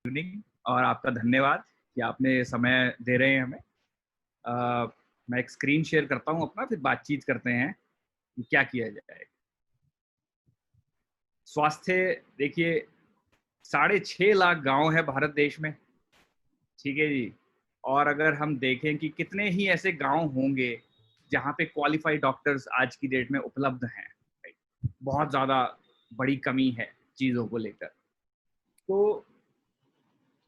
Evening और आपका धन्यवाद कि आपने समय दे रहे हैं हमें। मैं एक स्क्रीन शेयर करता हूँ अपना, फिर बातचीत करते हैं कि क्या किया जाए। स्वास्थ्य, देखिए 6.5 लाख गांव है भारत देश में, ठीक है जी। और अगर हम देखें कि कितने ही ऐसे गांव होंगे जहाँ पे क्वालिफाइड डॉक्टर्स आज की डेट में उपलब्ध हैं, बहुत ज़्यादा बड़ी कमी है चीज़ों को लेकर। तो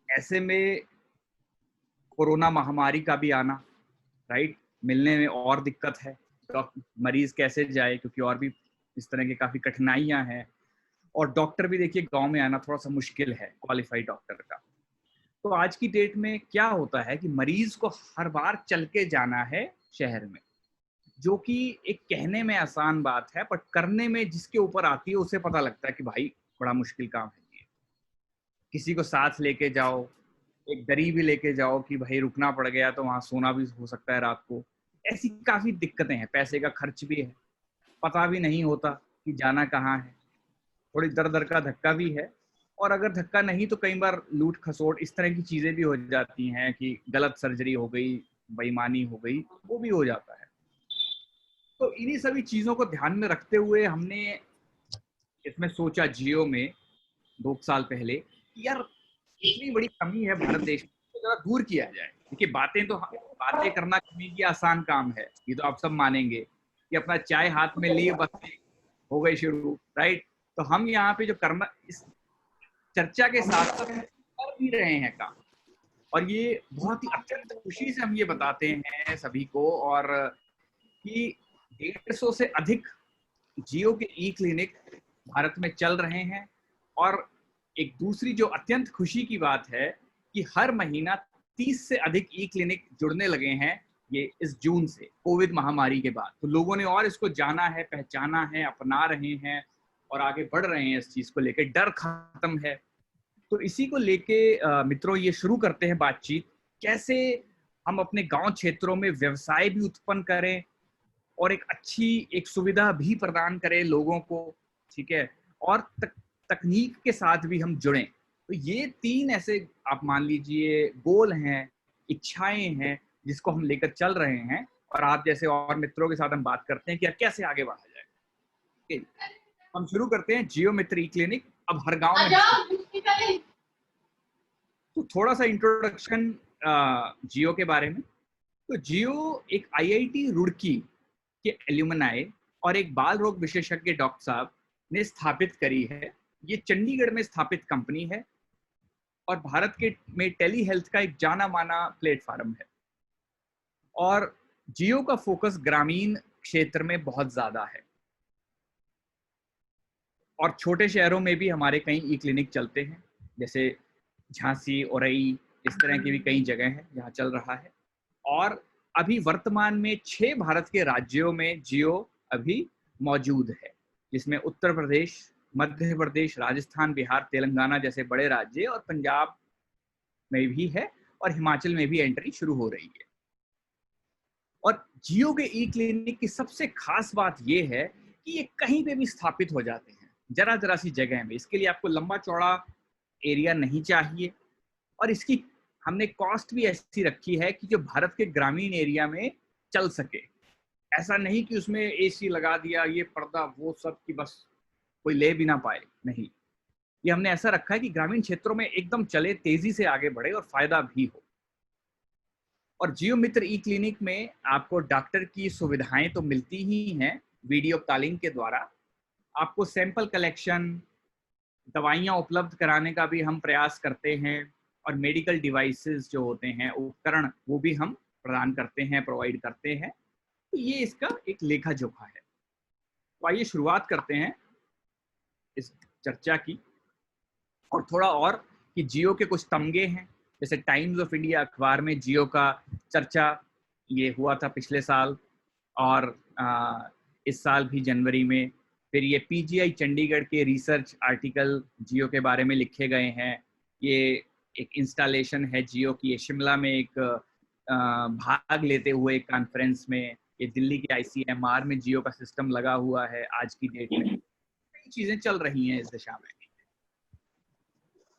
ऐसे में कोरोना महामारी का भी आना, राइट, मिलने में और दिक्कत है। मरीज कैसे जाए, क्योंकि और भी इस तरह की काफ़ी कठिनाइयाँ हैं। और डॉक्टर भी देखिए गांव में आना थोड़ा सा मुश्किल है, क्वालिफाइड डॉक्टर का। तो आज की डेट में क्या होता है कि मरीज को हर बार चल के जाना है शहर में, जो कि एक कहने में आसान बात है, बट करने में जिसके ऊपर आती है उसे पता लगता है कि भाई बड़ा मुश्किल काम है ये। किसी को साथ लेके जाओ, एक दरी भी लेके जाओ कि भाई रुकना पड़ गया तो वहां सोना भी हो सकता है रात को। ऐसी काफी दिक्कतें हैं, पैसे का खर्च भी है, पता भी नहीं होता कि जाना कहाँ है, थोड़ी दर दर का धक्का भी है। और अगर धक्का नहीं तो कई बार लूट खसोट इस तरह की चीजें भी हो जाती हैं कि गलत सर्जरी हो गई, बेईमानी हो गई, वो भी हो जाता है। तो इन्हीं सभी चीजों को ध्यान में रखते हुए हमने इसमें सोचा जियो में 2 साल पहले कि यार इतनी बड़ी कमी है भारत देश में, तो जरा दूर किया जाए। देखिए बातें करना कमी की आसान काम है, ये तो आप सब मानेंगे कि अपना चाय हाथ में लिए बातें हो गई शुरू, राइट। तो हम यहाँ पे जो करना, इस चर्चा के साथ साथ कर भी रहे हैं काम, और ये बहुत ही अत्यंत खुशी से हम ये बताते हैं सभी को, और कि 150 से अधिक जियो के ई क्लिनिक भारत में चल रहे हैं। और एक दूसरी जो अत्यंत खुशी की बात है कि हर महीना 30 से अधिक ई क्लिनिक जुड़ने लगे हैं ये इस जून से, कोविड महामारी के बाद। तो लोगों ने और इसको जाना है, पहचाना है, अपना रहे हैं और आगे बढ़ रहे हैं इस चीज को लेकर, डर खत्म है। तो इसी को लेके मित्रों ये शुरू करते हैं बातचीत, कैसे हम अपने गांव क्षेत्रों में व्यवसाय भी उत्पन्न करें और एक अच्छी एक सुविधा भी प्रदान करें लोगों को, ठीक है। और तकनीक के साथ भी हम जुड़ें। तो ये 3 ऐसे आप मान लीजिए गोल हैं, इच्छाएं हैं जिसको हम लेकर चल रहे हैं, और आप जैसे और मित्रों के साथ हम बात करते हैं कि कैसे आगे बढ़ा जाए। ठीक है? हम शुरू करते हैं जियो मित्र ई क्लिनिक अब हर गांव में। तो थोड़ा सा इंट्रोडक्शन जियो के बारे में। तो जियो एक आईआईटी रुड़की के एल्यूमनाई और एक बाल रोग विशेषज्ञ डॉक्टर साहब ने स्थापित करी है। ये चंडीगढ़ में स्थापित कंपनी है और भारत के में टेली हेल्थ का एक जाना माना प्लेटफॉर्म है। और जियो का फोकस ग्रामीण क्षेत्र में बहुत ज्यादा है, और छोटे शहरों में भी हमारे कई ई क्लिनिक चलते हैं, जैसे झांसी, औरई, इस तरह की भी कई जगह हैं जहाँ चल रहा है। और अभी वर्तमान में 6 भारत के राज्यों में जियो अभी मौजूद है, जिसमें उत्तर प्रदेश, मध्य प्रदेश, राजस्थान, बिहार, तेलंगाना जैसे बड़े राज्य, और पंजाब में भी है, और हिमाचल में भी एंट्री शुरू हो रही है। और जियो के ई क्लिनिक की सबसे खास बात यह है कि ये कहीं पे भी स्थापित हो जाते हैं, जरा जरा सी जगह में। इसके लिए आपको लंबा चौड़ा एरिया नहीं चाहिए, और इसकी हमने कॉस्ट भी ऐसी रखी है कि जो भारत के ग्रामीण एरिया में चल सके। ऐसा नहीं कि उसमें एसी लगा दिया, ये पर्दा वो सब, कि बस कोई ले भी ना पाए, नहीं। ये हमने ऐसा रखा है कि ग्रामीण क्षेत्रों में एकदम चले, तेजी से आगे बढ़े और फायदा भी हो। और जियो मित्र ई क्लिनिक में आपको डॉक्टर की सुविधाएं तो मिलती ही हैं वीडियो कॉलिंग के द्वारा। आपको सैंपल कलेक्शन, दवाइयाँ उपलब्ध कराने का भी हम प्रयास करते हैं, और मेडिकल डिवाइसेस जो होते हैं, उपकरण, वो भी हम प्रदान करते हैं, प्रोवाइड करते हैं। तो ये इसका एक लेखा जोखा है। तो आइए शुरुआत करते हैं इस चर्चा की, और थोड़ा और कि जियो के कुछ तमगे हैं। जैसे टाइम्स ऑफ इंडिया अखबार में जियो का चर्चा ये हुआ था पिछले साल, और इस साल भी जनवरी में। फिर ये पीजीआई चंडीगढ़ के रिसर्च आर्टिकल जियो के बारे में लिखे गए हैं। ये एक इंस्टॉलेशन है जियो की, ये शिमला में एक भाग लेते हुए एक कॉन्फ्रेंस में, ये दिल्ली के आईसीएमआर में जियो का सिस्टम लगा हुआ है आज की डेट में। कई चीजें चल रही हैं इस दिशा में।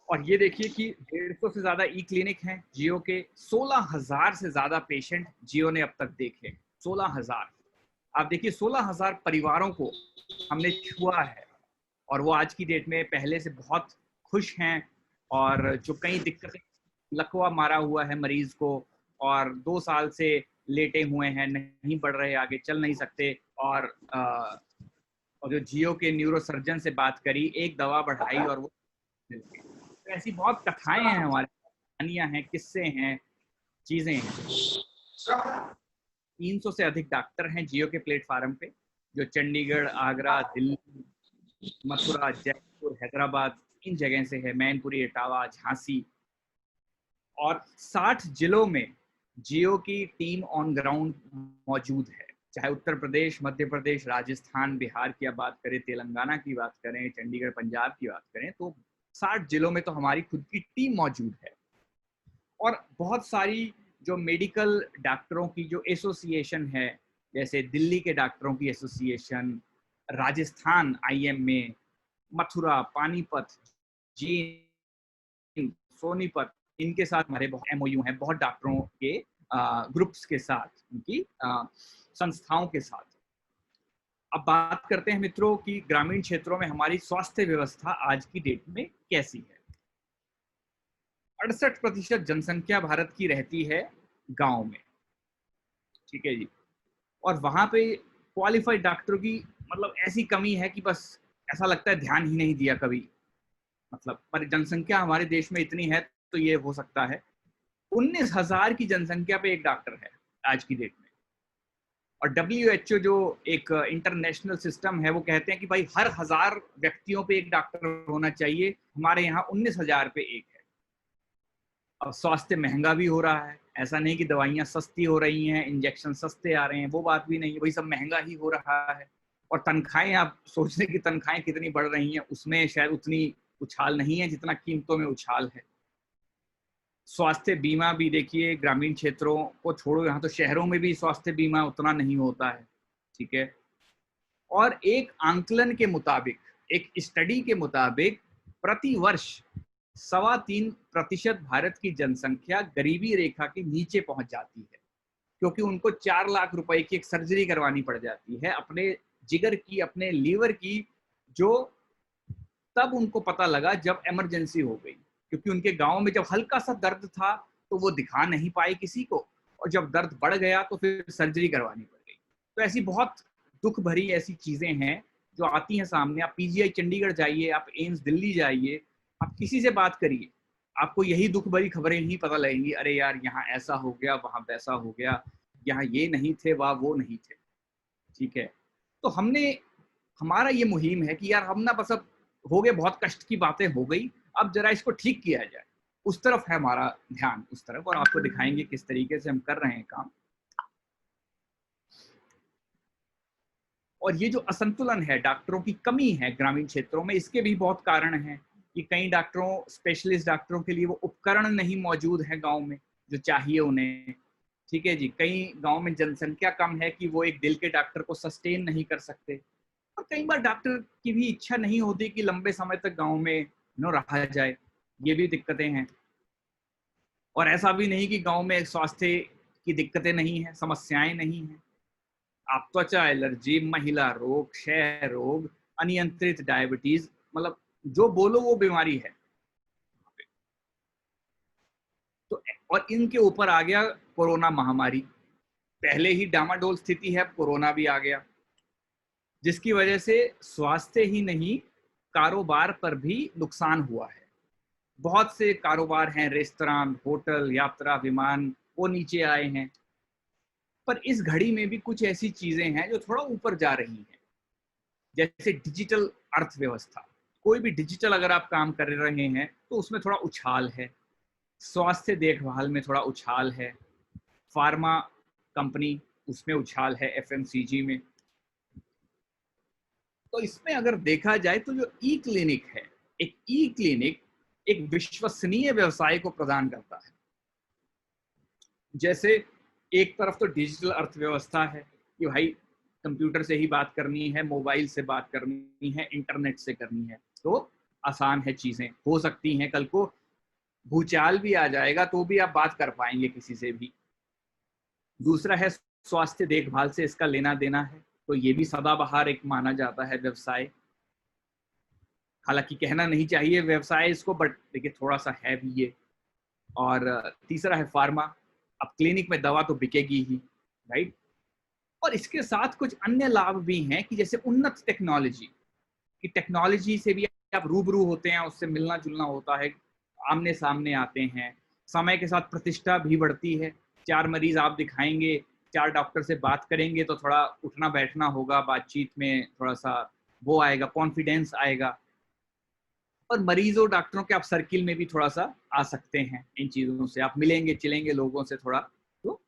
और ये देखिए कि 150 से ज्यादा ई क्लिनिक हैं जियो के, 16,000 से ज्यादा पेशेंट जियो ने अब तक देखे। 16,000, आप देखिए 16,000 परिवारों को हमने छुआ है, और वो आज की डेट में पहले से बहुत खुश हैं। और जो कई दिक्कतें, लकवा मारा हुआ है मरीज को, और 2 साल से लेटे हुए हैं, नहीं बढ़ रहे, आगे चल नहीं सकते, और जो जियो के न्यूरो सर्जन से बात करी, एक दवा बढ़ाई और वो मिल गई। तो ऐसी बहुत कथाएं हैं हमारे, कहानियां हैं, किस्से हैं, चीजें हैं। 300 से अधिक डॉक्टर हैं जियो के प्लेटफार्म पे, जो चंडीगढ़, आगरा, दिल्ली, मथुरा, जयपुर, हैदराबाद, इन जगह से है, मैनपुरी, इटावा, झांसी, और 60 जिलों में जियो की टीम ऑन ग्राउंड मौजूद है। चाहे उत्तर प्रदेश, मध्य प्रदेश, राजस्थान, बिहार की आप बात करें, तेलंगाना की बात करें, चंडीगढ़, पंजाब की बात करें, तो 60 जिलों में तो हमारी खुद की टीम मौजूद है। और बहुत सारी जो मेडिकल डॉक्टरों की जो एसोसिएशन है, जैसे दिल्ली के डॉक्टरों की एसोसिएशन, राजस्थान आईएमए, मथुरा, पानीपत, जींद, सोनीपत, इनके साथ हमारे बहुत एमओयू हैं, बहुत डॉक्टरों के ग्रुप्स के साथ, उनकी संस्थाओं के साथ। अब बात करते हैं मित्रों कि ग्रामीण क्षेत्रों में हमारी स्वास्थ्य व्यवस्था आज की डेट में कैसी है। 68% जनसंख्या भारत की रहती है गांव में, ठीक है जी। और वहां पे क्वालिफाइड डॉक्टरों की मतलब ऐसी कमी है कि बस ऐसा लगता है ध्यान ही नहीं दिया कभी। मतलब पर जनसंख्या हमारे देश में इतनी है तो ये हो सकता है। 19,000 की जनसंख्या पे एक डॉक्टर है आज की डेट में। और WHO जो एक इंटरनेशनल सिस्टम है, वो कहते हैं कि भाई हर 1,000 व्यक्तियों पे एक डॉक्टर होना चाहिए। हमारे यहाँ 19,000 पे एक है। अब स्वास्थ्य महंगा भी हो रहा है, ऐसा नहीं कि दवाइयाँ सस्ती हो रही हैं, इंजेक्शन सस्ते आ रहे हैं, वो बात भी नहीं है, वही सब महंगा ही हो रहा है। और तनख्वाहें, आप सोचने की तनख्वाहें कितनी बढ़ रही हैं, उसमें शायद उतनी उछाल नहीं है जितना कीमतों में उछाल है। स्वास्थ्य बीमा भी देखिए, ग्रामीण क्षेत्रों को छोड़ो, यहाँ तो शहरों में भी स्वास्थ्य बीमा उतना नहीं होता है, ठीक है। और एक आंकलन के मुताबिक, एक स्टडी के मुताबिक, प्रति वर्ष 3.25% भारत की जनसंख्या गरीबी रेखा के नीचे पहुंच जाती है, क्योंकि उनको 4 लाख रुपए की एक सर्जरी करवानी पड़ जाती है अपने जिगर की, अपने लीवर की, जो तब उनको पता लगा जब इमरजेंसी हो गई। क्योंकि उनके गांव में जब हल्का सा दर्द था तो वो दिखा नहीं पाए किसी को, और जब दर्द बढ़ गया तो फिर सर्जरी करवानी पड़ गई। तो ऐसी बहुत दुख भरी ऐसी चीजें हैं जो आती हैं सामने। आप पीजीआई चंडीगढ़ जाइए, आप एम्स दिल्ली जाइए, आप किसी से बात करिए, आपको यही दुख भरी खबरें ही पता लगेंगी। अरे यार, यहाँ ऐसा हो गया, वहां वैसा हो गया, यहाँ ये नहीं थे, वहाँ वो नहीं थे, ठीक है। तो हमारा ये मुहिम है कि यार हम ना बस अब हो गए, बहुत कष्ट की बातें हो गई, अब जरा इसको ठीक किया जाए, उस तरफ है हमारा ध्यान, उस तरफ। और आपको दिखाएंगे किस तरीके से हम कर रहे हैं काम। और ये जो असंतुलन है, डॉक्टरों की कमी है ग्रामीण क्षेत्रों में, इसके भी बहुत कारण हैं कि कई डॉक्टरों, स्पेशलिस्ट डॉक्टरों के लिए वो उपकरण नहीं मौजूद है गांव में जो चाहिए उन्हें, ठीक है जी। कई गांव में जनसंख्या कम है कि वो एक दिल के डॉक्टर को सस्टेन नहीं कर सकते। और कई बार डॉक्टर की भी इच्छा नहीं होती कि लंबे समय तक गांव में रहा जाए, ये भी दिक्कतें हैं। और ऐसा भी नहीं कि गांव में स्वास्थ्य की दिक्कतें नहीं है, समस्याएं नहीं है। आप त्वचा एलर्जी, महिला रोग, क्षय रोग, अनियंत्रित डायबिटीज, मतलब जो बोलो वो बीमारी है। तो और इनके ऊपर आ गया कोरोना महामारी। पहले ही डामाडोल स्थिति है, अब कोरोना भी आ गया, जिसकी वजह से स्वास्थ्य ही नहीं, कारोबार पर भी नुकसान हुआ है। बहुत से कारोबार हैं, रेस्तरां, होटल, यात्रा, विमान, वो नीचे आए हैं। पर इस घड़ी में भी कुछ ऐसी चीजें हैं जो थोड़ा ऊपर जा रही हैं, जैसे डिजिटल अर्थव्यवस्था। कोई भी डिजिटल अगर आप काम कर रहे हैं तो उसमें थोड़ा उछाल है, स्वास्थ्य देखभाल में थोड़ा उछाल है, फार्मा कंपनी, उसमें उछाल है, एफएमसीजी में। तो इसमें अगर देखा जाए तो जो ई क्लिनिक है, एक ई क्लिनिक एक विश्वसनीय व्यवसाय को प्रदान करता है। जैसे एक तरफ तो डिजिटल अर्थव्यवस्था है कि भाई कंप्यूटर से ही बात करनी है, मोबाइल से बात करनी है, इंटरनेट से करनी है, तो आसान है, चीजें हो सकती हैं, कल को भूचाल भी आ जाएगा तो भी आप बात कर पाएंगे किसी से भी। दूसरा है स्वास्थ्य देखभाल से इसका लेना देना है, तो ये भी सदाबहार एक माना जाता है व्यवसाय। हालांकि कहना नहीं चाहिए व्यवसाय इसको, बट देखिए थोड़ा सा है भी ये। और तीसरा है फार्मा। अब क्लिनिक में दवा तो बिकेगी ही, राइट। और इसके साथ कुछ अन्य लाभ भी हैं कि जैसे उन्नत टेक्नोलॉजी, कि टेक्नोलॉजी से भी आप रूबरू होते हैं, उससे मिलना जुलना होता है, आमने सामने आते हैं। समय के साथ प्रतिष्ठा भी बढ़ती है। 4 मरीज आप दिखाएंगे, 4 डॉक्टर से बात करेंगे तो थोड़ा उठना बैठना होगा, बातचीत में थोड़ा सा वो आएगा, कॉन्फिडेंस आएगा। और मरीजों डॉक्टरों के आप सर्किल में भी थोड़ा सा आ सकते हैं, इन चीज़ों से आप मिलेंगे चिलेंगे लोगों से थोड़ा तो।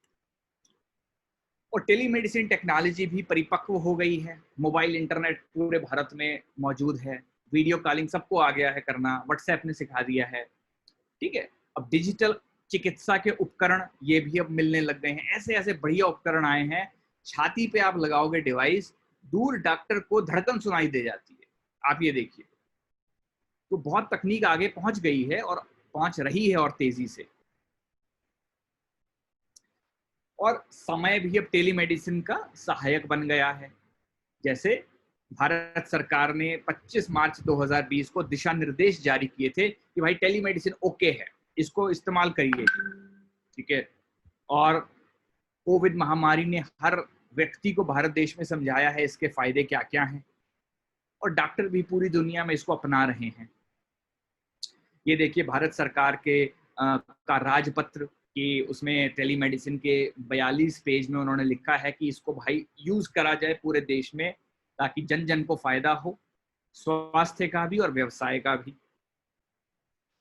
और टेलीमेडिसिन टेक्नोलॉजी भी परिपक्व हो गई है, मोबाइल इंटरनेट पूरे भारत में मौजूद है, वीडियो कॉलिंग सबको आ गया है करना, व्हाट्सएप ने सिखा दिया है, ठीक है। अब डिजिटल चिकित्सा के उपकरण ये भी अब मिलने लग गए हैं, ऐसे ऐसे बढ़िया उपकरण आए हैं, छाती पे आप लगाओगे डिवाइस, दूर डॉक्टर को धड़कन सुनाई दे जाती है। आप ये देखिए, तो बहुत तकनीक आगे पहुंच गई है और पहुंच रही है और तेजी से। और समय भी अब टेलीमेडिसिन का सहायक बन गया है। जैसे भारत सरकार ने 25 मार्च 2020 को दिशा निर्देश जारी किए थे कि भाई टेलीमेडिसिन ओके है, इसको इस्तेमाल करिए, ठीक है। और कोविड महामारी ने हर व्यक्ति को भारत देश में समझाया है इसके फायदे क्या क्या हैं, और डॉक्टर भी पूरी दुनिया में इसको अपना रहे हैं। ये देखिए भारत सरकार के का राजपत्र कि उसमें टेलीमेडिसिन के 42 पेज में उन्होंने लिखा है कि इसको भाई यूज करा जाए पूरे देश में, ताकि जन जन को फायदा हो, स्वास्थ्य का भी और व्यवसाय का भी।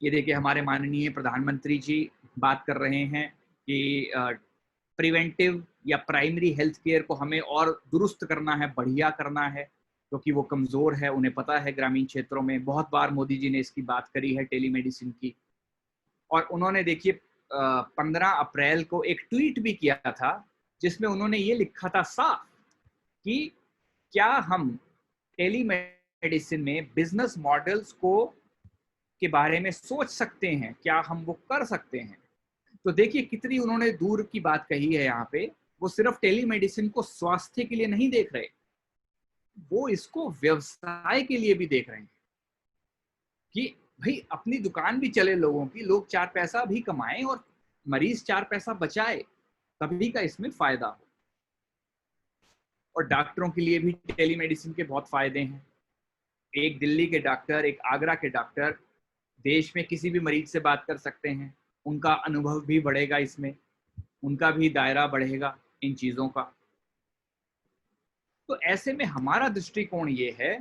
ये देखिए हमारे माननीय प्रधानमंत्री जी बात कर रहे हैं कि प्रिवेंटिव या प्राइमरी हेल्थ केयर को हमें और दुरुस्त करना है, बढ़िया करना है, क्योंकि वो कमज़ोर है, उन्हें पता है ग्रामीण क्षेत्रों में। बहुत बार मोदी जी ने इसकी बात करी है टेलीमेडिसिन की। और उन्होंने देखिए 15 अप्रैल को एक ट्वीट भी किया था जिसमें उन्होंने ये लिखा था साफ कि क्या हम टेलीमेडिसिन में बिजनेस मॉडल्स को के बारे में सोच सकते हैं, क्या हम वो कर सकते हैं। तो देखिए कितनी उन्होंने दूर की बात कही है यहाँ पे। वो सिर्फ टेलीमेडिसिन को स्वास्थ्य के लिए नहीं देख रहे, वो इसको व्यवसाय के लिए भी देख रहे हैं कि भाई अपनी दुकान भी चले लोगों की, लोग 4 पैसा भी कमाएं और मरीज 4 पैसा बचाए, तभी का इसमें फायदा हो। और डॉक्टरों के लिए भी टेलीमेडिसिन के बहुत फायदे हैं। एक दिल्ली के डॉक्टर, एक आगरा के डॉक्टर देश में किसी भी मरीज से बात कर सकते हैं, उनका अनुभव भी बढ़ेगा, इसमें उनका भी दायरा बढ़ेगा इन चीज़ों का। तो ऐसे में हमारा दृष्टिकोण ये है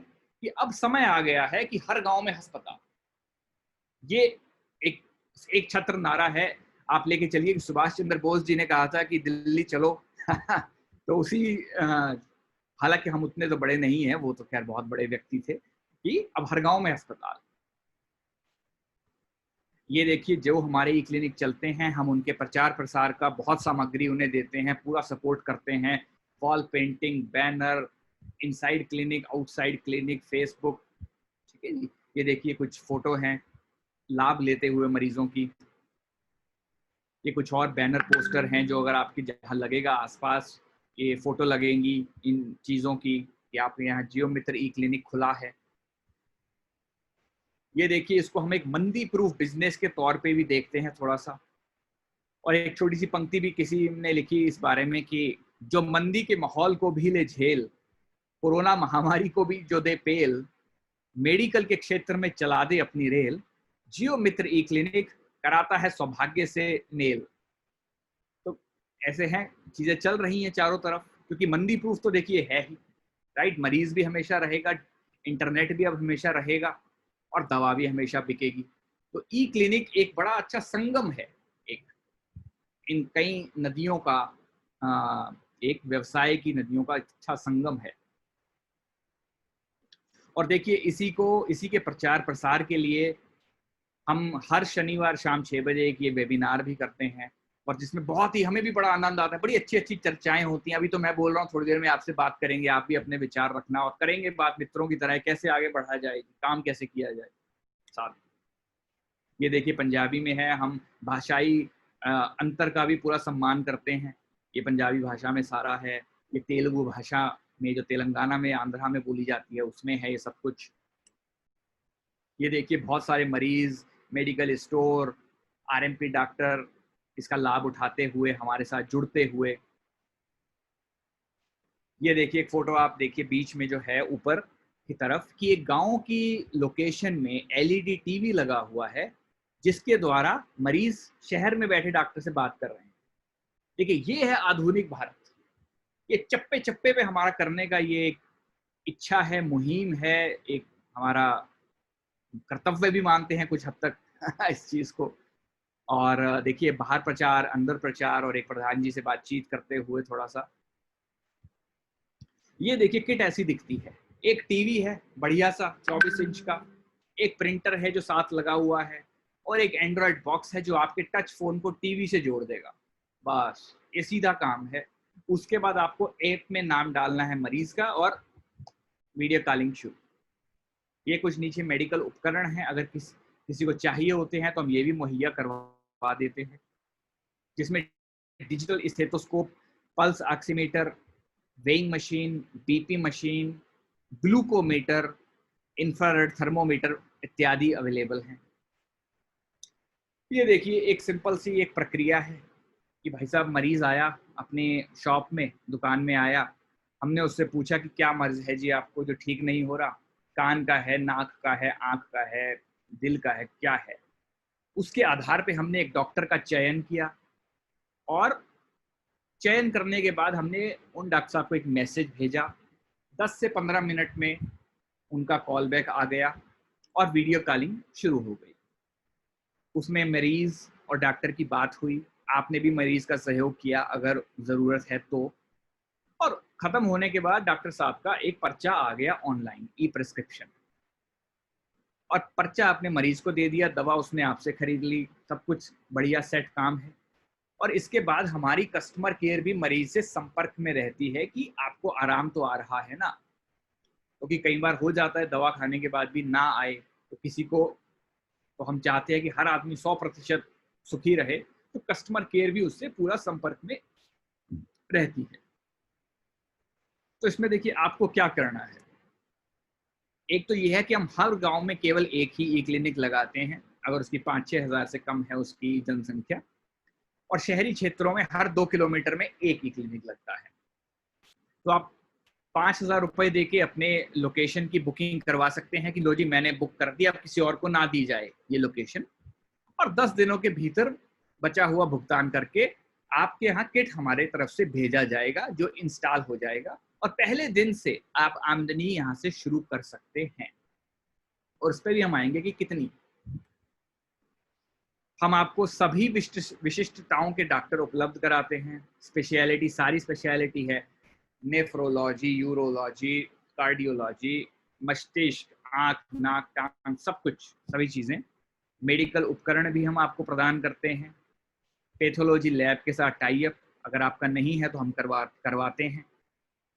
कि अब समय आ गया है कि हर गांव में अस्पताल, ये एक एक छत्र नारा है, आप लेके चलिए कि सुभाष चंद्र बोस जी ने कहा था कि दिल्ली चलो तो उसी हालांकि हम उतने तो बड़े नहीं हैं, वो तो खैर बहुत बड़े व्यक्ति थे, कि अब हर गांव में अस्पताल। ये देखिए जो हमारे ई क्लिनिक चलते हैं, हम उनके प्रचार प्रसार का बहुत सामग्री उन्हें देते हैं, पूरा सपोर्ट करते हैं, wall painting, banner, inside clinic, outside clinic, Facebook, ठीक है जी। ये देखिए कुछ फोटो हैं लाभ लेते हुए मरीजों की। ये कुछ और बैनर पोस्टर हैं जो अगर आपकी जहाँ लगेगा आसपास, ये फोटो लगेंगी इन चीज़ों की कि आपके यहाँ जियो मित्र ई क्लिनिक खुला है। ये देखिए इसको हम एक मंदी प्रूफ बिजनेस के तौर पे भी देखते हैं थोड़ा सा। और एक छोटी सी पंक्ति भी किसी ने लिखी इस बारे में कि जो मंदी के माहौल को भी ले झेल, कोरोना महामारी को भी जो दे पेल, मेडिकल के क्षेत्र में चला दे अपनी रेल, जियो मित्र ई क्लिनिक कराता है सौभाग्य से मेल। तो ऐसे हैं, चीजें चल रही हैं चारों तरफ, क्योंकि मंदी प्रूफ तो देखिए है ही, राइट। मरीज भी हमेशा रहेगा, इंटरनेट भी अब हमेशा रहेगा, और दवा भी हमेशा बिकेगी। तो ई क्लिनिक एक बड़ा अच्छा संगम है, एक इन कई नदियों का, एक व्यवसाय की नदियों का अच्छा संगम है। और देखिए इसी के प्रचार प्रसार के लिए हम हर शनिवार शाम 6 बजे एक ये वेबिनार भी करते हैं, और जिसमें बहुत ही हमें भी बड़ा आनंद आता है, बड़ी अच्छी अच्छी चर्चाएं होती हैं। अभी तो मैं बोल रहा हूँ, थोड़ी देर में आपसे बात करेंगे, आप भी अपने विचार रखना और करेंगे बात मित्रों की तरह, कैसे आगे बढ़ाया जाए, काम कैसे किया जाए। साथ। ये देखिए पंजाबी में है, हम भाषाई अंतर का भी पूरा सम्मान करते हैं। ये पंजाबी भाषा में सारा है, ये तेलुगु भाषा में जो तेलंगाना में, आंध्रा में बोली जाती है उसमें है ये सब कुछ। ये देखिए बहुत सारे मरीज, मेडिकल स्टोर, आरएमपी डॉक्टर इसका लाभ उठाते हुए हमारे साथ जुड़ते हुए। ये देखिए एक फोटो आप देखिए बीच में जो है ऊपर की तरफ कि एक गांव की लोकेशन में एलईडी टीवी लगा हुआ है जिसके द्वारा मरीज शहर में बैठे डॉक्टर से बात कर रहे हैं। देखिए ये है आधुनिक भारत। ये चप्पे चप्पे पे हमारा करने का ये एक इच्छा है, मुहिम है, एक हमारा कर्तव्य भी मानते हैं कुछ हद तक इस चीज को। और देखिए बाहर प्रचार, अंदर प्रचार, और एक प्रधान जी से बातचीत करते हुए थोड़ा सा। ये देखिए किट ऐसी दिखती है, एक टीवी है बढ़िया सा 24 इंच का, एक प्रिंटर है जो साथ लगा हुआ है, और एक एंड्रॉयड बॉक्स है जो आपके टच फोन को टीवी से जोड़ देगा। बस ये सीधा काम है। उसके बाद आपको ऐप में नाम डालना है मरीज का और वीडियो कॉलिंग शुरू। ये कुछ नीचे मेडिकल उपकरण हैं, अगर किसी को चाहिए होते हैं तो हम ये भी मुहैया करवा देते हैं, जिसमें digital stethoscope, pulse oximeter, weighing machine, BP machine, glucometer, infrared thermometer इत्यादि अवेलेबल हैं। ये देखिए एक सिंपल सी एक प्रक्रिया है कि भाई साहब मरीज आया अपने शॉप में, दुकान में आया, हमने उससे पूछा कि क्या मर्ज है जी आपको जो ठीक नहीं हो रहा, कान का है, नाक का है, आंख का है, दिल का है, क्या है। उसके आधार पे हमने एक डॉक्टर का चयन किया, और चयन करने के बाद हमने उन डॉक्टर साहब को एक मैसेज भेजा। 10 से 15 मिनट में उनका कॉल बैक आ गया और वीडियो कॉलिंग शुरू हो गई। उसमें मरीज और डॉक्टर की बात हुई, आपने भी मरीज का सहयोग किया अगर ज़रूरत है तो, और ख़त्म होने के बाद डॉक्टर साहब का एक पर्चा आ गया ऑनलाइन, ई प्रिस्क्रिप्शन, और पर्चा आपने मरीज को दे दिया, दवा उसने आपसे खरीद ली, सब कुछ बढ़िया सेट काम है। और इसके बाद हमारी कस्टमर केयर भी मरीज से संपर्क में रहती है कि आपको आराम तो आ रहा है ना, क्योंकि कई बार हो जाता है दवा खाने के बाद भी ना आए, तो किसी को, तो हम चाहते हैं कि हर आदमी 100% सुखी रहे, तो कस्टमर केयर भी उससे पूरा संपर्क में रहती है। तो इसमें देखिए आपको क्या करना है। एक तो ये है कि हम हर गांव में केवल एक ही ई क्लिनिक लगाते हैं अगर उसकी 5-6 हज़ार से कम है उसकी जनसंख्या, और शहरी क्षेत्रों में हर 2 किलोमीटर में एक ई क्लिनिक लगता है। तो आप 5,000 रुपये दे के अपने लोकेशन की बुकिंग करवा सकते हैं कि लो जी मैंने बुक कर दिया, अब किसी और को ना दी जाए ये लोकेशन, और 10 दिनों के भीतर बचा हुआ भुगतान करके आपके यहाँ किट हमारे तरफ से भेजा जाएगा जो इंस्टॉल हो जाएगा, और पहले दिन से आप आमदनी यहाँ से शुरू कर सकते हैं। और उस पर भी हम आएंगे कि कितनी। हम आपको सभी विशिष्टताओं के डॉक्टर उपलब्ध कराते हैं, स्पेशलिटी सारी स्पेशलिटी है, नेफ्रोलॉजी, यूरोलॉजी, कार्डियोलॉजी, मस्तिष्क, आँख, नाक, कान, सब कुछ, सभी चीज़ें। मेडिकल उपकरण भी हम आपको प्रदान करते हैं, पैथोलॉजी लैब के साथ टाई अप, अगर आपका नहीं है तो हम करवाते हैं।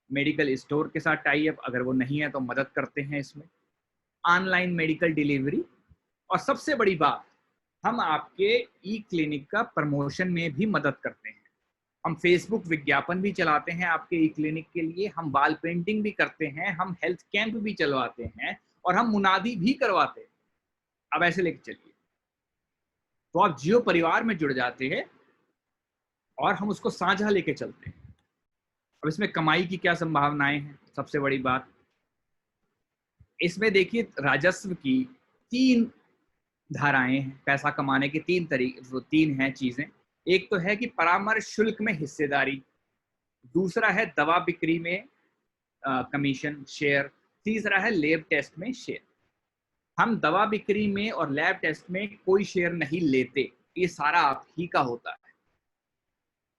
मेडिकल स्टोर के साथ टाई अप, अगर वो नहीं है तो मदद करते हैं इसमें। ऑनलाइन मेडिकल डिलीवरी, और सबसे बड़ी बात, हम आपके ई क्लिनिक का प्रमोशन में भी मदद करते हैं। हम फेसबुक विज्ञापन भी चलाते हैं आपके ई क्लिनिक के लिए, हम वॉल पेंटिंग भी करते हैं, हम हेल्थ कैंप भी चलवाते हैं, और हम मुनादी भी करवाते हैं। अब ऐसे लेके चलिए तो आप जियो परिवार में जुड़ जाते हैं और हम उसको साझा लेके चलते हैं। अब इसमें कमाई की क्या संभावनाएं हैं, सबसे बड़ी बात इसमें देखिए राजस्व की 3 धाराएं हैं, पैसा कमाने के 3 तरीके, वो 3 हैं चीजें। एक तो है कि परामर्श शुल्क में हिस्सेदारी, दूसरा है दवा बिक्री में कमीशन शेयर, तीसरा है लैब टेस्ट में शेयर। हम दवा बिक्री में और लैब टेस्ट में कोई शेयर नहीं लेते, ये सारा आप ही का होता है।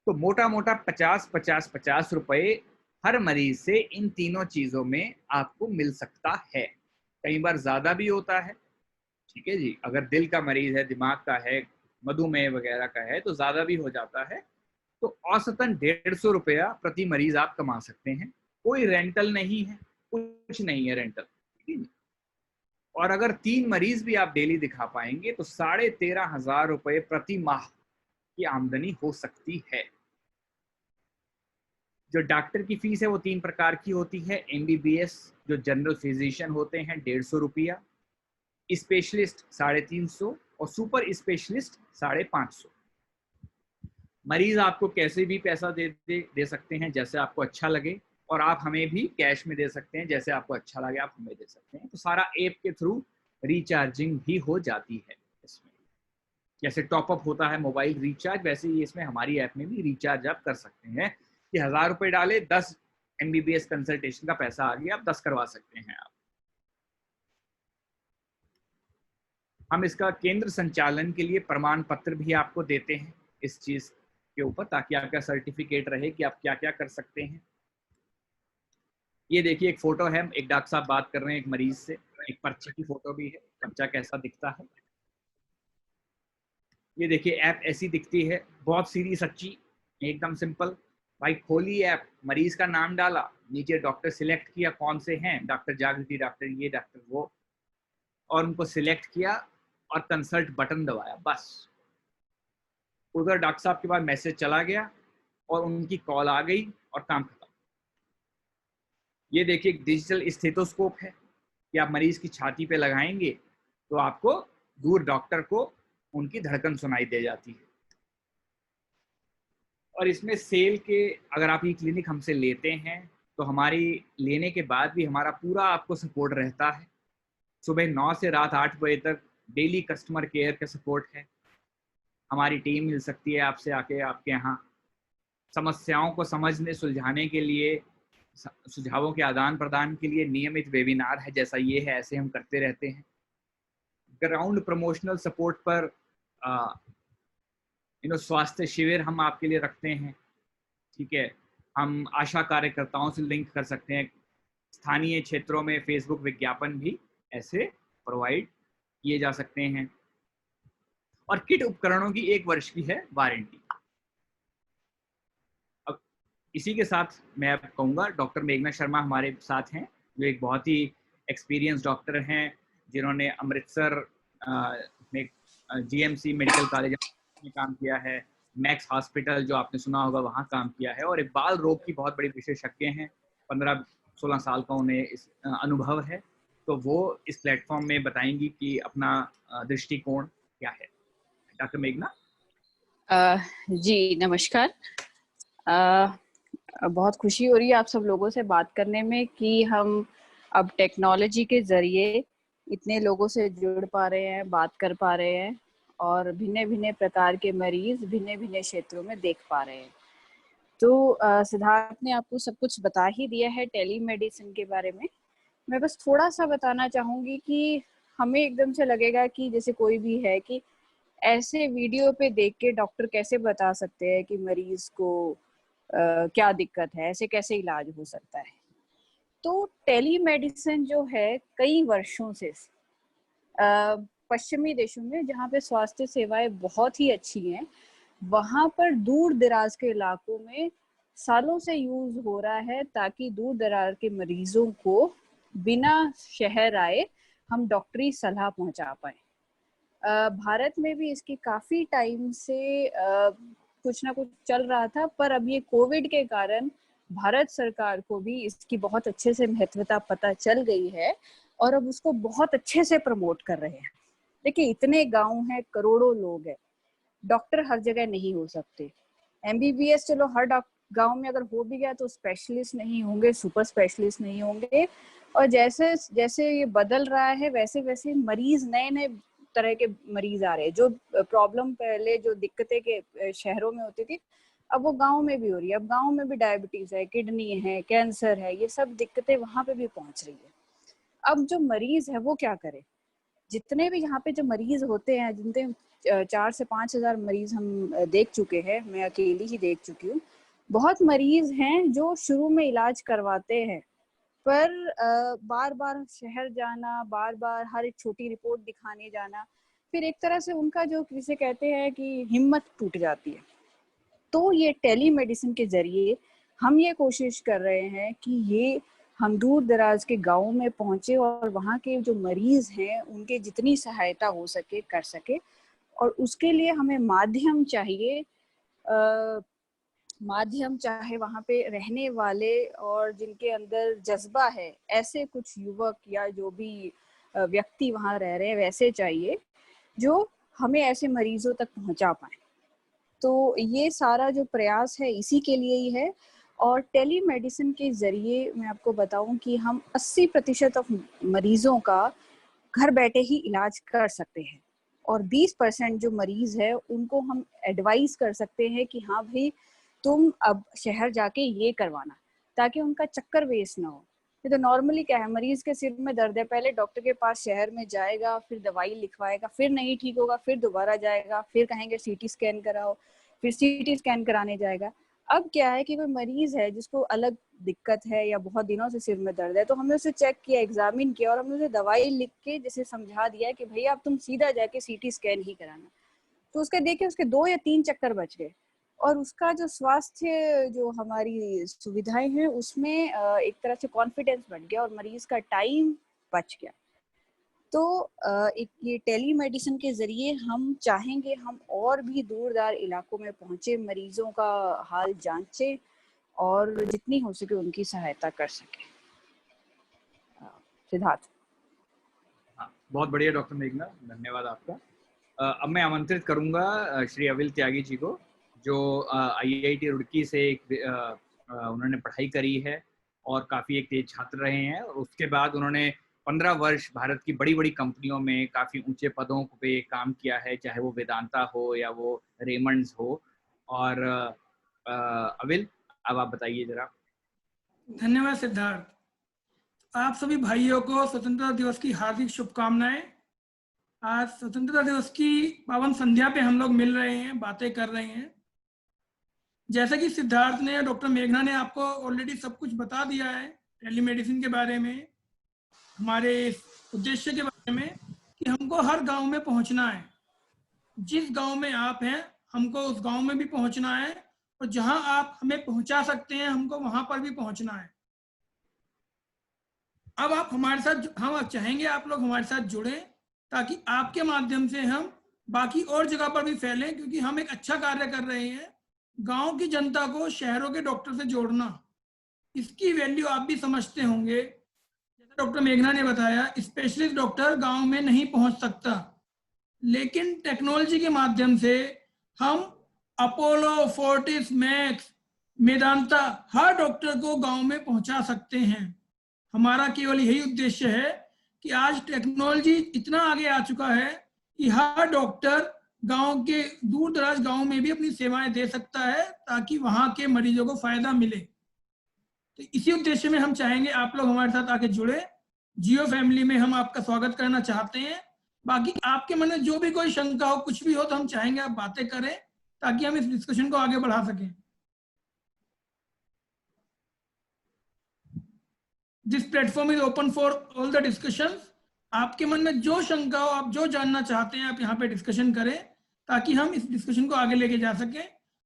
तो मोटा मोटा 50-50-50 रुपए हर मरीज से इन तीनों चीजों में आपको मिल सकता है। कई बार ज्यादा भी होता है, ठीक है जी, अगर दिल का मरीज है, दिमाग का है, मधुमेह वगैरह का है तो ज्यादा भी हो जाता है। तो औसतन 150 रुपया प्रति मरीज आप कमा सकते हैं। कोई रेंटल नहीं है, कुछ नहीं है रेंटल, ठीक है। और अगर 3 मरीज भी आप डेली दिखा पाएंगे तो 13,500 रुपए प्रति माह की आमदनी हो सकती है। जो डॉक्टर की फीस है वो 3 प्रकार की होती है। एमबीबीएस जो जनरल फिजिशियन होते हैं 150 रुपया, स्पेशलिस्ट 350 और सुपर स्पेशलिस्ट 550। मरीज आपको कैसे भी पैसा दे सकते हैं जैसे आपको अच्छा लगे, और आप हमें भी कैश में दे सकते हैं जैसे आपको अच्छा लगे आप हमें दे सकते हैं। तो सारा ऐप के थ्रू रिचार्जिंग भी हो जाती है। इसमें जैसे टॉपअप होता है मोबाइल रिचार्ज, वैसे ही इसमें हमारी ऐप में भी रिचार्ज आप कर सकते हैं कि 1000 रुपए डाले 10 एमबीबीएस कंसल्टेशन का पैसा आ गया, आप 10 करवा सकते हैं आप। हम इसका केंद्र संचालन के लिए प्रमाण पत्र भी आपको देते हैं इस चीज के ऊपर, ताकि आपका सर्टिफिकेट रहे कि आप क्या क्या कर सकते हैं। ये देखिए एक फोटो है, एक डॉक्टर साहब बात कर रहे हैं एक मरीज से, एक पर्चे की फोटो भी है, पर्चा कैसा दिखता है। ये देखिए ऐप ऐसी दिखती है, बहुत सीधी सच्ची, एकदम सिंपल। भाई खोली ऐप, मरीज का नाम डाला, नीचे डॉक्टर सिलेक्ट किया कौन से हैं, डॉक्टर जागृति, डॉक्टर ये, डॉक्टर वो, और उनको सिलेक्ट किया और कंसल्ट बटन दबाया, बस उधर डॉक्टर साहब के पास मैसेज चला गया और उनकी कॉल आ गई और काम खत्म। ये देखिए डिजिटल स्टेथोस्कोप है कि आप मरीज की छाती पे लगाएंगे तो आपको दूर डॉक्टर को उनकी धड़कन सुनाई दे जाती है। और इसमें सेल के, अगर आप ये क्लिनिक हमसे लेते हैं तो हमारी लेने के बाद भी हमारा पूरा आपको सपोर्ट रहता है। सुबह 9 से रात 8 बजे तक डेली कस्टमर केयर का सपोर्ट है। हमारी टीम मिल सकती है आपसे आके आपके यहाँ, समस्याओं को समझने सुलझाने के लिए, सुझावों के आदान प्रदान के लिए नियमित वेबिनार है जैसा ये है, ऐसे हम करते रहते हैं। ग्राउंड प्रमोशनल सपोर्ट पर स्वास्थ्य शिविर हम आपके लिए रखते हैं। ठीक है, हम आशा कार्यकर्ताओं से लिंक कर सकते हैं। स्थानीय क्षेत्रों में फेसबुक विज्ञापन भी ऐसे प्रोवाइड किए जा सकते हैं। और किट उपकरणों की 1 वर्ष की है वारंटी। अब इसी के साथ मैं अब कहूँगा डॉक्टर मेघना शर्मा हमारे साथ हैं, जो एक बहुत ही एक्सपीरियंस डॉक्टर हैं, जिन्होंने अमृतसर में जीएमसी मेडिकल कॉलेज में काम किया है, मैक्स हॉस्पिटल जो आपने सुना होगा वहाँ काम किया है, और एक बाल रोग की बहुत बड़ी विशेषज्ञ हैं। 15-16 साल का उन्हें इस अनुभव है, तो वो इस प्लेटफॉर्म में बताएंगी कि अपना दृष्टिकोण क्या है। डॉक्टर मेघना। जी नमस्कार। बहुत खुशी हो रही है आप सब लोगों से बात करने में कि हम अब टेक्नोलॉजी के जरिए इतने लोगों से जुड़ पा रहे हैं, बात कर पा रहे हैं और भिन्न भिन्न प्रकार के मरीज भिन्न भिन्न क्षेत्रों में देख पा रहे हैं। तो सिद्धार्थ ने आपको सब कुछ बता ही दिया है टेली मेडिसिन के बारे में। मैं बस थोड़ा सा बताना चाहूँगी कि हमें एकदम से लगेगा कि जैसे कोई भी है कि ऐसे वीडियो पे देख के डॉक्टर कैसे बता सकते हैं कि मरीज को क्या दिक्कत है, ऐसे कैसे इलाज हो सकता है। तो टेलीमेडिसिन जो है कई वर्षों से पश्चिमी देशों में जहाँ पे स्वास्थ्य सेवाएं बहुत ही अच्छी हैं, वहाँ पर दूर दराज के इलाकों में सालों से यूज हो रहा है, ताकि दूर दराज के मरीजों को बिना शहर आए हम डॉक्टरी सलाह पहुंचा पाए। भारत में भी इसकी काफी टाइम से कुछ ना कुछ चल रहा था, पर अब ये कोविड के कारण भारत सरकार को भी इसकी बहुत अच्छे से महत्वता पता चल गई है और अब उसको बहुत अच्छे से प्रमोट कर रहे हैं। देखिए इतने गांव हैं, करोड़ों लोग हैं, डॉक्टर हर जगह नहीं हो सकते। एमबीबीएस चलो हर गांव में अगर हो भी गया तो स्पेशलिस्ट नहीं होंगे, सुपर स्पेशलिस्ट नहीं होंगे। और जैसे जैसे ये बदल रहा है वैसे वैसे मरीज, नए नए तरह के मरीज आ रहे हैं। जो प्रॉब्लम पहले, जो दिक्कतें के शहरों में होती थी, अब वो गांव में भी हो रही है। अब गांव में भी डायबिटीज है, किडनी है, कैंसर है, ये सब दिक्कतें वहां पे भी पहुंच रही है। अब जो मरीज है वो क्या करे? जितने भी यहाँ पे जो मरीज होते हैं, जितने 4 से 5 हजार मरीज हम देख चुके हैं, मैं अकेली ही देख चुकी हूँ। बहुत मरीज हैं जो शुरू में इलाज करवाते हैं, पर बार बार शहर जाना, बार बार हर एक छोटी रिपोर्ट दिखाने जाना, फिर एक तरह से उनका जो जिसे कहते हैं कि हिम्मत टूट जाती है। तो ये टेलीमेडिसिन के जरिए हम ये कोशिश कर रहे हैं कि ये हम दूर दराज के गाँव में पहुँचे और वहाँ के जो मरीज हैं उनके जितनी सहायता हो सके कर सके। और उसके लिए हमें माध्यम चाहिए, माध्यम चाहे वहाँ पे रहने वाले और जिनके अंदर जज्बा है, ऐसे कुछ युवक या जो भी व्यक्ति वहाँ रह रहे हैं वैसे चाहिए जो हमें ऐसे मरीजों तक पहुँचा पाए। तो ये सारा जो प्रयास है इसी के लिए ही है। और टेलीमेडिसिन के ज़रिए मैं आपको बताऊं कि हम 80% ऑफ मरीजों का घर बैठे ही इलाज कर सकते हैं और 20% जो मरीज है उनको हम एडवाइस कर सकते हैं कि हाँ भाई तुम अब शहर जाके ये करवाना, ताकि उनका चक्कर वेस्ट ना हो। ये तो नॉर्मली क्या है, मरीज के सिर में दर्द है, पहले डॉक्टर के पास शहर में जाएगा, फिर दवाई लिखवाएगा, फिर नहीं ठीक होगा, फिर दोबारा जाएगा, फिर कहेंगे सीटी स्कैन कराओ, फिर सीटी स्कैन कराने जाएगा। अब क्या है कि कोई मरीज है जिसको अलग दिक्कत है या बहुत दिनों से सिर में दर्द है, तो हमने उसे चेक किया, एग्जामिन किया और हमने उसे दवाई लिख के जैसे समझा दिया कि भैया अब तुम सीधा जाके सीटी स्कैन ही कराना। तो उसके देखे उसके 2 या 3 चक्कर बच गए और उसका जो स्वास्थ्य जो हमारी सुविधाएं हैं उसमें एक तरह से कॉन्फिडेंस बढ़ गया और मरीज का टाइम बच गया। तो एक ये टेलीमेडिसिन के जरिए हम चाहेंगे हम और भी दूरदार इलाकों में पहुंचे, मरीजों का हाल जांचे और जितनी हो सके उनकी सहायता कर सके। सिद्धार्थ। बहुत बढ़िया डॉक्टर मेघना, धन्यवाद आपका। अब मैं आमंत्रित करूंगा श्री अविल त्यागी जी को, जो IIT रुड़की से उन्होंने पढ़ाई करी है और काफ़ी एक तेज छात्र रहे हैं। और उसके बाद उन्होंने 15 वर्ष भारत की बड़ी बड़ी कंपनियों में काफ़ी ऊंचे पदों पे काम किया है, चाहे वो वेदांता हो या वो रेमंड्स हो। और अविल, अब आप बताइए जरा। धन्यवाद सिद्धार्थ। आप सभी भाइयों को स्वतंत्रता दिवस की हार्दिक शुभकामनाएं। आज स्वतंत्रता दिवस की पावन संध्या पे हम लोग मिल रहे हैं, बातें कर रहे हैं। जैसा कि सिद्धार्थ ने, डॉक्टर मेघना ने आपको ऑलरेडी सब कुछ बता दिया है टेलीमेडिसिन के बारे में, हमारे उद्देश्य के बारे में, कि हमको हर गांव में पहुंचना है। जिस गांव में आप हैं हमको उस गांव में भी पहुंचना है और जहां आप हमें पहुंचा सकते हैं हमको वहां पर भी पहुंचना है। अब आप हमारे साथ, हम चाहेंगे आप लोग हमारे साथ जुड़े ताकि आपके माध्यम से हम बाकी और जगह पर भी फैलें, क्योंकि हम एक अच्छा कार्य कर रहे हैं। गांव की जनता को शहरों के डॉक्टर से जोड़ना, इसकी वैल्यू आप भी समझते होंगे। जैसे डॉक्टर मेघना ने बताया, स्पेशलिस्ट डॉक्टर गांव में नहीं पहुंच सकता, लेकिन टेक्नोलॉजी के माध्यम से हम अपोलो, फोर्टिस, मैक्स, मेदांता हर डॉक्टर को गांव में पहुंचा सकते हैं। हमारा केवल यही उद्देश्य है कि आज टेक्नोलॉजी इतना आगे आ चुका है कि हर डॉक्टर गांव के दूर दराज गांव में भी अपनी सेवाएं दे सकता है ताकि वहां के मरीजों को फायदा मिले। तो इसी उद्देश्य में हम चाहेंगे आप लोग हमारे साथ आके जुड़े। जियो फैमिली में हम आपका स्वागत करना चाहते हैं। बाकी आपके मन में जो भी कोई शंका हो, कुछ भी हो, तो हम चाहेंगे आप बातें करें ताकि हम इस डिस्कशन को आगे बढ़ा सकें। This platform is open for all the discussion. आपके मन में जो शंका हो, आप जो जानना चाहते हैं, आप यहाँ पे डिस्कशन करें ताकि हम इस डिस्कशन को आगे लेके जा सकें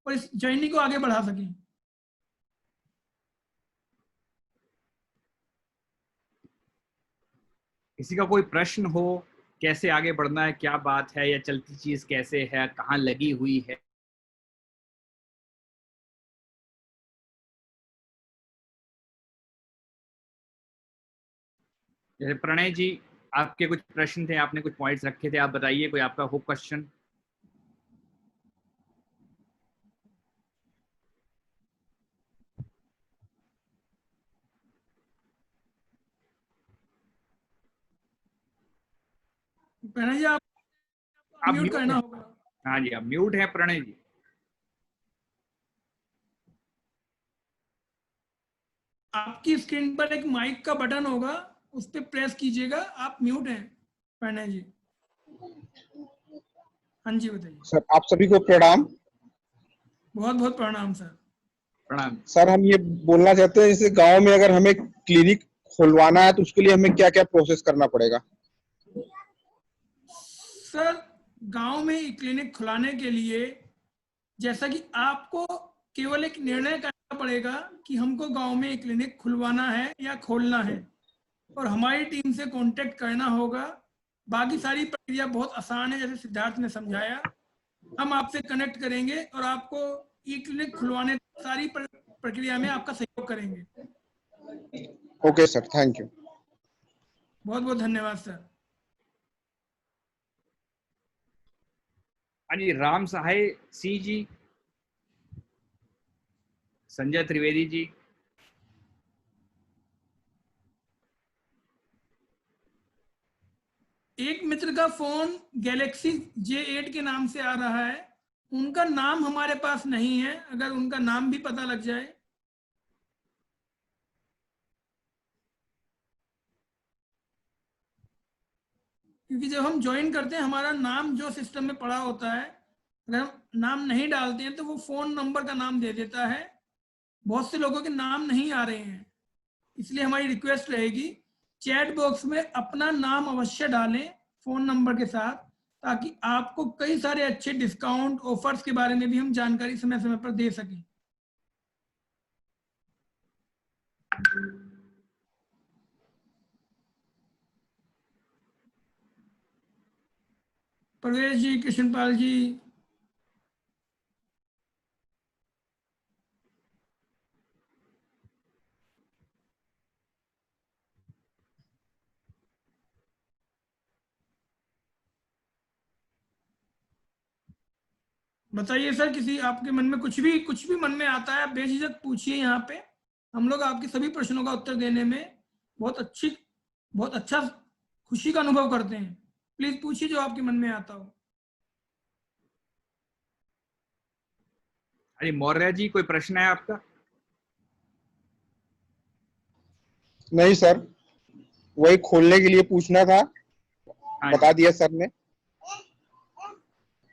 और इस जर्नी को आगे बढ़ा सकें। किसी का कोई प्रश्न हो, कैसे आगे बढ़ना है, क्या बात है, या चलती चीज कैसे है, कहाँ लगी हुई है? जैसे प्रणय जी, आपके कुछ प्रश्न थे, आपने कुछ पॉइंट्स रखे थे, आप बताइए कोई आपका हो क्वेश्चन। प्रणय जी, आप म्यूट करना होगा। हाँ जी, आप म्यूट है प्रणय जी। आपकी स्क्रीन पर एक माइक का बटन होगा, उस पर प्रेस कीजिएगा। आप म्यूट हैं प्रणय जी। हाँ जी, बताइए सर। आप सभी को प्रणाम। बहुत बहुत प्रणाम सर। प्रणाम सर, हम ये बोलना चाहते हैं, जैसे गांव में अगर हमें क्लिनिक खुलवाना है तो उसके लिए हमें क्या क्या प्रोसेस करना पड़ेगा? सर, गांव में क्लिनिक खुलाने के लिए, जैसा कि आपको केवल एक निर्णय करना पड़ेगा कि हमको गांव में एक क्लिनिक खुलवाना है या खोलना है, और हमारी टीम से कांटेक्ट करना होगा। बाकी सारी प्रक्रिया बहुत आसान है, जैसे सिद्धार्थ ने समझाया। हम आपसे कनेक्ट करेंगे और आपको ई क्लिनिक खुलवाने सारी प्रक्रिया में आपका सहयोग करेंगे। Okay sir, thank you. बहुत बहुत धन्यवाद सर। हाँ जी, राम सहाय सिंह जी, संजय त्रिवेदी जी, एक मित्र का फोन गैलेक्सी J8 के नाम से आ रहा है, उनका नाम हमारे पास नहीं है, अगर उनका नाम भी पता लग जाए। क्योंकि जब हम ज्वाइन करते हैं हमारा नाम जो सिस्टम में पड़ा होता है, अगर हम नाम नहीं डालते हैं तो वो फोन नंबर का नाम दे देता है। बहुत से लोगों के नाम नहीं आ रहे हैं, इसलिए हमारी रिक्वेस्ट रहेगी चैट बॉक्स में अपना नाम अवश्य डालें फोन नंबर के साथ, ताकि आपको कई सारे अच्छे डिस्काउंट ऑफर्स के बारे में भी हम जानकारी समय समय पर दे सकें। परवेश जी, कृष्णपाल जी, बताइए सर, किसी आपके मन में कुछ भी मन में आता है, बेझिझक पूछिए। यहाँ पे हम लोग आपके सभी प्रश्नों का उत्तर देने में बहुत अच्छा खुशी का अनुभव करते हैं। प्लीज पूछिए जो आपके मन में आता हो। अरे मौर्य जी, कोई प्रश्न है आपका? नहीं सर, वही खोलने के लिए पूछना था, हाँ बता जी। दिया सर ने।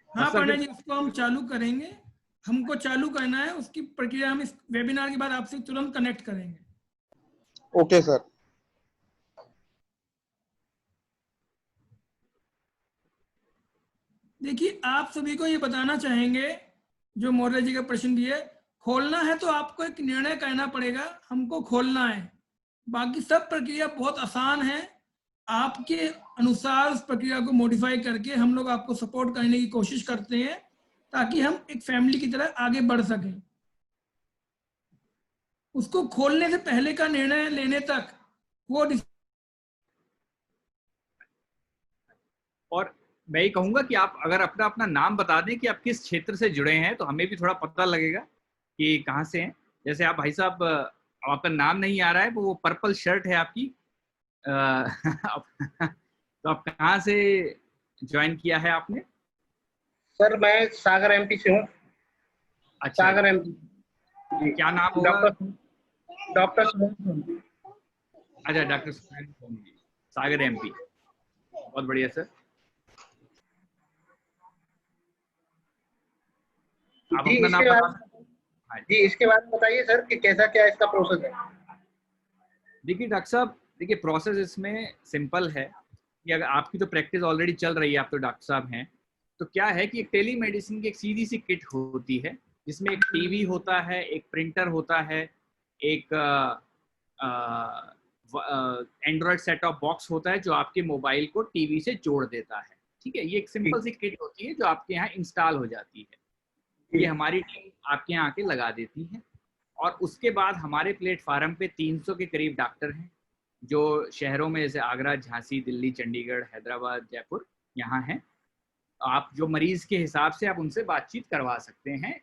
हाँ सर पांडे फिर जी, इसको हम चालू करेंगे। हमको चालू करना है, उसकी प्रक्रिया हम इस वेबिनार के बाद आपसे तुरंत कनेक्ट करेंगे। Okay sir. देखिए, आप सभी को ये बताना चाहेंगे, जो मौर्य जी का प्रश्न दिए, खोलना है तो आपको एक निर्णय करना पड़ेगा, हमको खोलना है। बाकी सब प्रक्रिया बहुत आसान है। आपके अनुसार उस प्रक्रिया को मॉडिफाई करके हम लोग आपको सपोर्ट करने की कोशिश करते हैं, ताकि हम एक फैमिली की तरह आगे बढ़ सकें। उसको खोलने से पहले का निर्णय लेने तक वो और मैं ये कहूंगा कि आप अगर अपना अपना नाम बता दें कि आप किस क्षेत्र से जुड़े हैं, तो हमें भी थोड़ा पता लगेगा कि कहाँ से हैं। जैसे आप भाई साहब, आपका नाम नहीं आ रहा है, वो पर्पल शर्ट है आपकी, तो आप कहाँ से ज्वाइन किया है आपने? सर मैं सागर एमपी से हूँ। अच्छा, सागर एमपी जी। क्या नाम होगा? डॉक्टर अच्छा, डॉक्टर सागर एमपी, बहुत बढ़िया सर। आप जी, अपना नाम बता। जी इसके बाद बताइए सर कि कैसा क्या इसका प्रोसेस है। देखिए डॉक्टर साहब, देखिए प्रोसेस इसमें सिंपल है कि अगर आपकी तो प्रैक्टिस ऑलरेडी चल रही है, आप तो डॉक्टर साहब हैं, तो क्या है कि एक टेली मेडिसिन की एक सीधी सी किट होती है, जिसमें एक टीवी होता है, एक प्रिंटर होता है, एक एंड्रॉयड सेट टॉप बॉक्स होता है जो आपके मोबाइल को टीवी से जोड़ देता है। ठीक है, ये एक सिंपल सी किट होती है जो आपके यहाँ इंस्टॉल हो जाती है। ये हमारी टीम आपके यहाँ आके लगा देती है, और उसके बाद हमारे प्लेटफार्म पे 300 के करीब डॉक्टर हैं, जो शहरों में जैसे आगरा, झांसी, दिल्ली, चंडीगढ़, हैदराबाद, जयपुर यहाँ हैं। आप जो मरीज के हिसाब से आप उनसे बातचीत करवा सकते हैं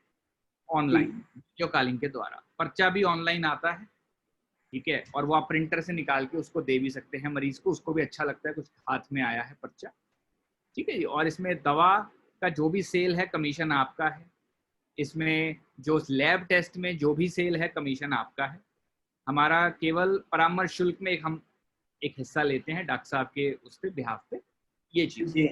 ऑनलाइन, वीडियो कॉलिंग के द्वारा। पर्चा भी ऑनलाइन आता है, ठीक है, और वो आप प्रिंटर से निकाल के उसको दे भी सकते हैं मरीज को, उसको भी अच्छा लगता है, कुछ हाथ में आया है पर्चा। ठीक है जी। और इसमें दवा का जो भी सेल है, कमीशन आपका है। इसमें जो लैब टेस्ट में जो भी सेल है, कमीशन आपका है। हमारा केवल परामर्श शुल्क में हम एक हिस्सा लेते हैं डॉक्टर साहब के उस पे बिहाफ पे, ये चीज। जी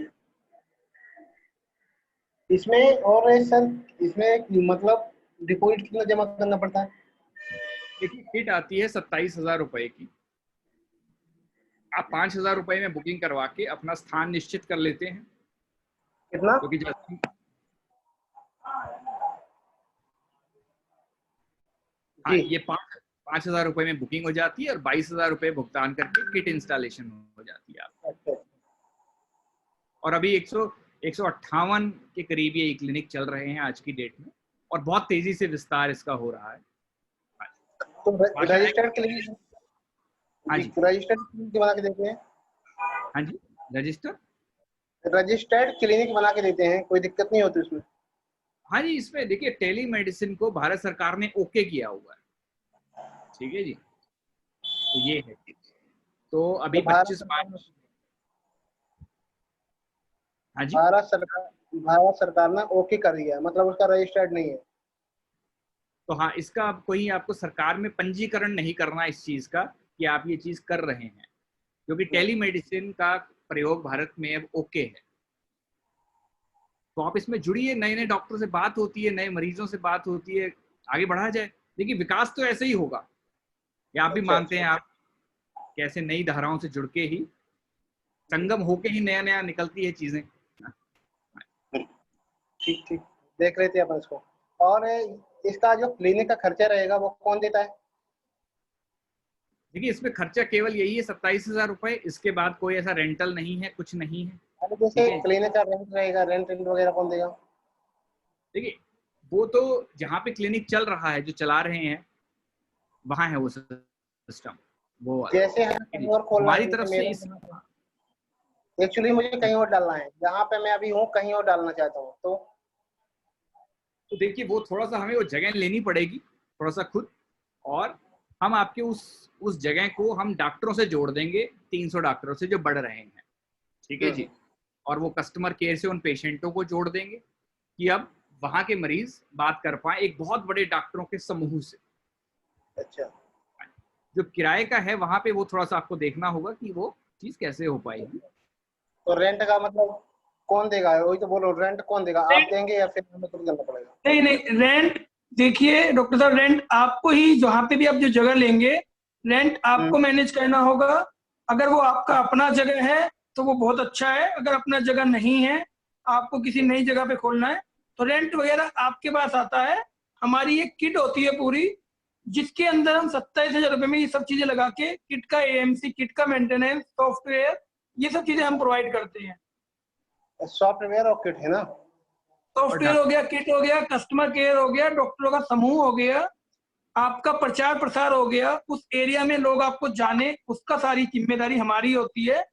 इसमें और है सर, इसमें मतलब डिपॉजिट कितना जमा करना पड़ता है? देखिए किट आती है 27,000 रुपए की। आप 5,000 रुपए में बुकिंग करवा के अपना स्थान निश्चित कर लेते हैं, कितना? क्योंकि हाँ, ये 5,000 रुपए में बुकिंग हो जाती है और 22,000 रुपए भुगतान करके किट इंस्टॉलेशन हो जाती है आपको। अच्छा। और अभी 158 के करीब ये क्लिनिक चल रहे हैं आज की डेट में, और बहुत तेजी से विस्तार इसका हो रहा है। तो रजिस्टर्ड क्लिनिक, हाँ जी, रजिस्टर्ड क्लिनिक बना के देते हैं। हाँ जी, रजिस्टर्ड क्लिनिक बना के देते हैं, कोई दिक्कत नहीं होती उसमें? हाँ जी, इसमें देखिए टेली मेडिसिन को भारत सरकार ने ओके किया हुआ है, ठीक है जी। तो ये है, तो अभी 25 मार्च, हाँ जी, भारत सरकार ने ओके कर दिया है, मतलब उसका रजिस्टर्ड नहीं है। तो हाँ, इसका कोई आपको सरकार में पंजीकरण नहीं करना इस चीज का कि आप ये चीज कर रहे हैं, क्योंकि टेली मेडिसिन का प्रयोग भारत में अब ओके है। तो आप इसमें जुड़िए, नए नए डॉक्टर से बात होती है, नए मरीजों से बात होती है, आगे बढ़ा जाए। देखिए विकास तो ऐसे ही होगा, ये आप भी मानते हैं। आप कैसे नई धाराओं से जुड़ के ही, संगम होके ही नया नया निकलती है चीजें। ठीक ठीक, देख रहे थे अपन इसको। और इसका जो क्लिनिक का खर्चा रहेगा वो कौन देता है? देखिए इसमें खर्चा केवल यही है 27,000 रुपए, इसके बाद कोई ऐसा रेंटल नहीं है, कुछ नहीं है। अरे जैसे क्लिनिक का रेंट रहेगा, रेंट वगैरह कौन देगा? देखिए वो तो जहाँ पे क्लिनिक चल रहा है, जो चला रहे हैं, वहां है वो सिस्टम। वो जैसे और हमारी तरफ से एक्चुअली मुझे कहीं और डालना है, जहाँ पे मैं अभी हूँ कहीं और डालना चाहता हूँ, तो देखिए वो थोड़ा सा हमें वो जगह लेनी पड़ेगी थोड़ा सा खुद, और हम आपके उस जगह को हम डॉक्टरों से जोड़ देंगे, 300 डॉक्टरों से जो बढ़ रहे हैं, ठीक है जी। और वो कस्टमर केयर से उन पेशेंटों को जोड़ देंगे कि अब वहां के मरीज बात कर पाए एक बहुत बड़े डॉक्टरों के समूह से। अच्छा। जो किराए का है वहां पे वो थोड़ा सा आपको देखना होगा कि वो चीज कैसे हो पाएगी। तो रेंट का मतलब कौन देगा? वही तो बोलो, रेंट कौन देगा? आप देंगे या फिर हमें खुद करना पड़ेगा? नहीं नहीं, रेंट देखिए डॉक्टर साहब, रेंट आपको ही, जहाँ पे भी आप जो जगह लेंगे, रेंट आपको मैनेज करना होगा। अगर वो आपका अपना जगह है तो वो बहुत अच्छा है, अगर अपना जगह नहीं है, आपको किसी नई जगह पे खोलना है, तो रेंट वगैरह आपके पास आता है। हमारी एक किट होती है पूरी, जिसके अंदर हम 27,000 रुपए में ये सब चीजें लगा के, किट का AMC, किट का मेंटेनेंस, सॉफ्टवेयर, ये सब चीजें हम प्रोवाइड करते हैं। सॉफ्टवेयर और किट है ना? सॉफ्टवेयर हो गया, किट हो गया, कस्टमर केयर हो गया, डॉक्टरों का समूह हो गया, आपका प्रचार प्रसार हो गया, उस एरिया में लोग आपको जाने, उसका सारी जिम्मेदारी हमारी होती है।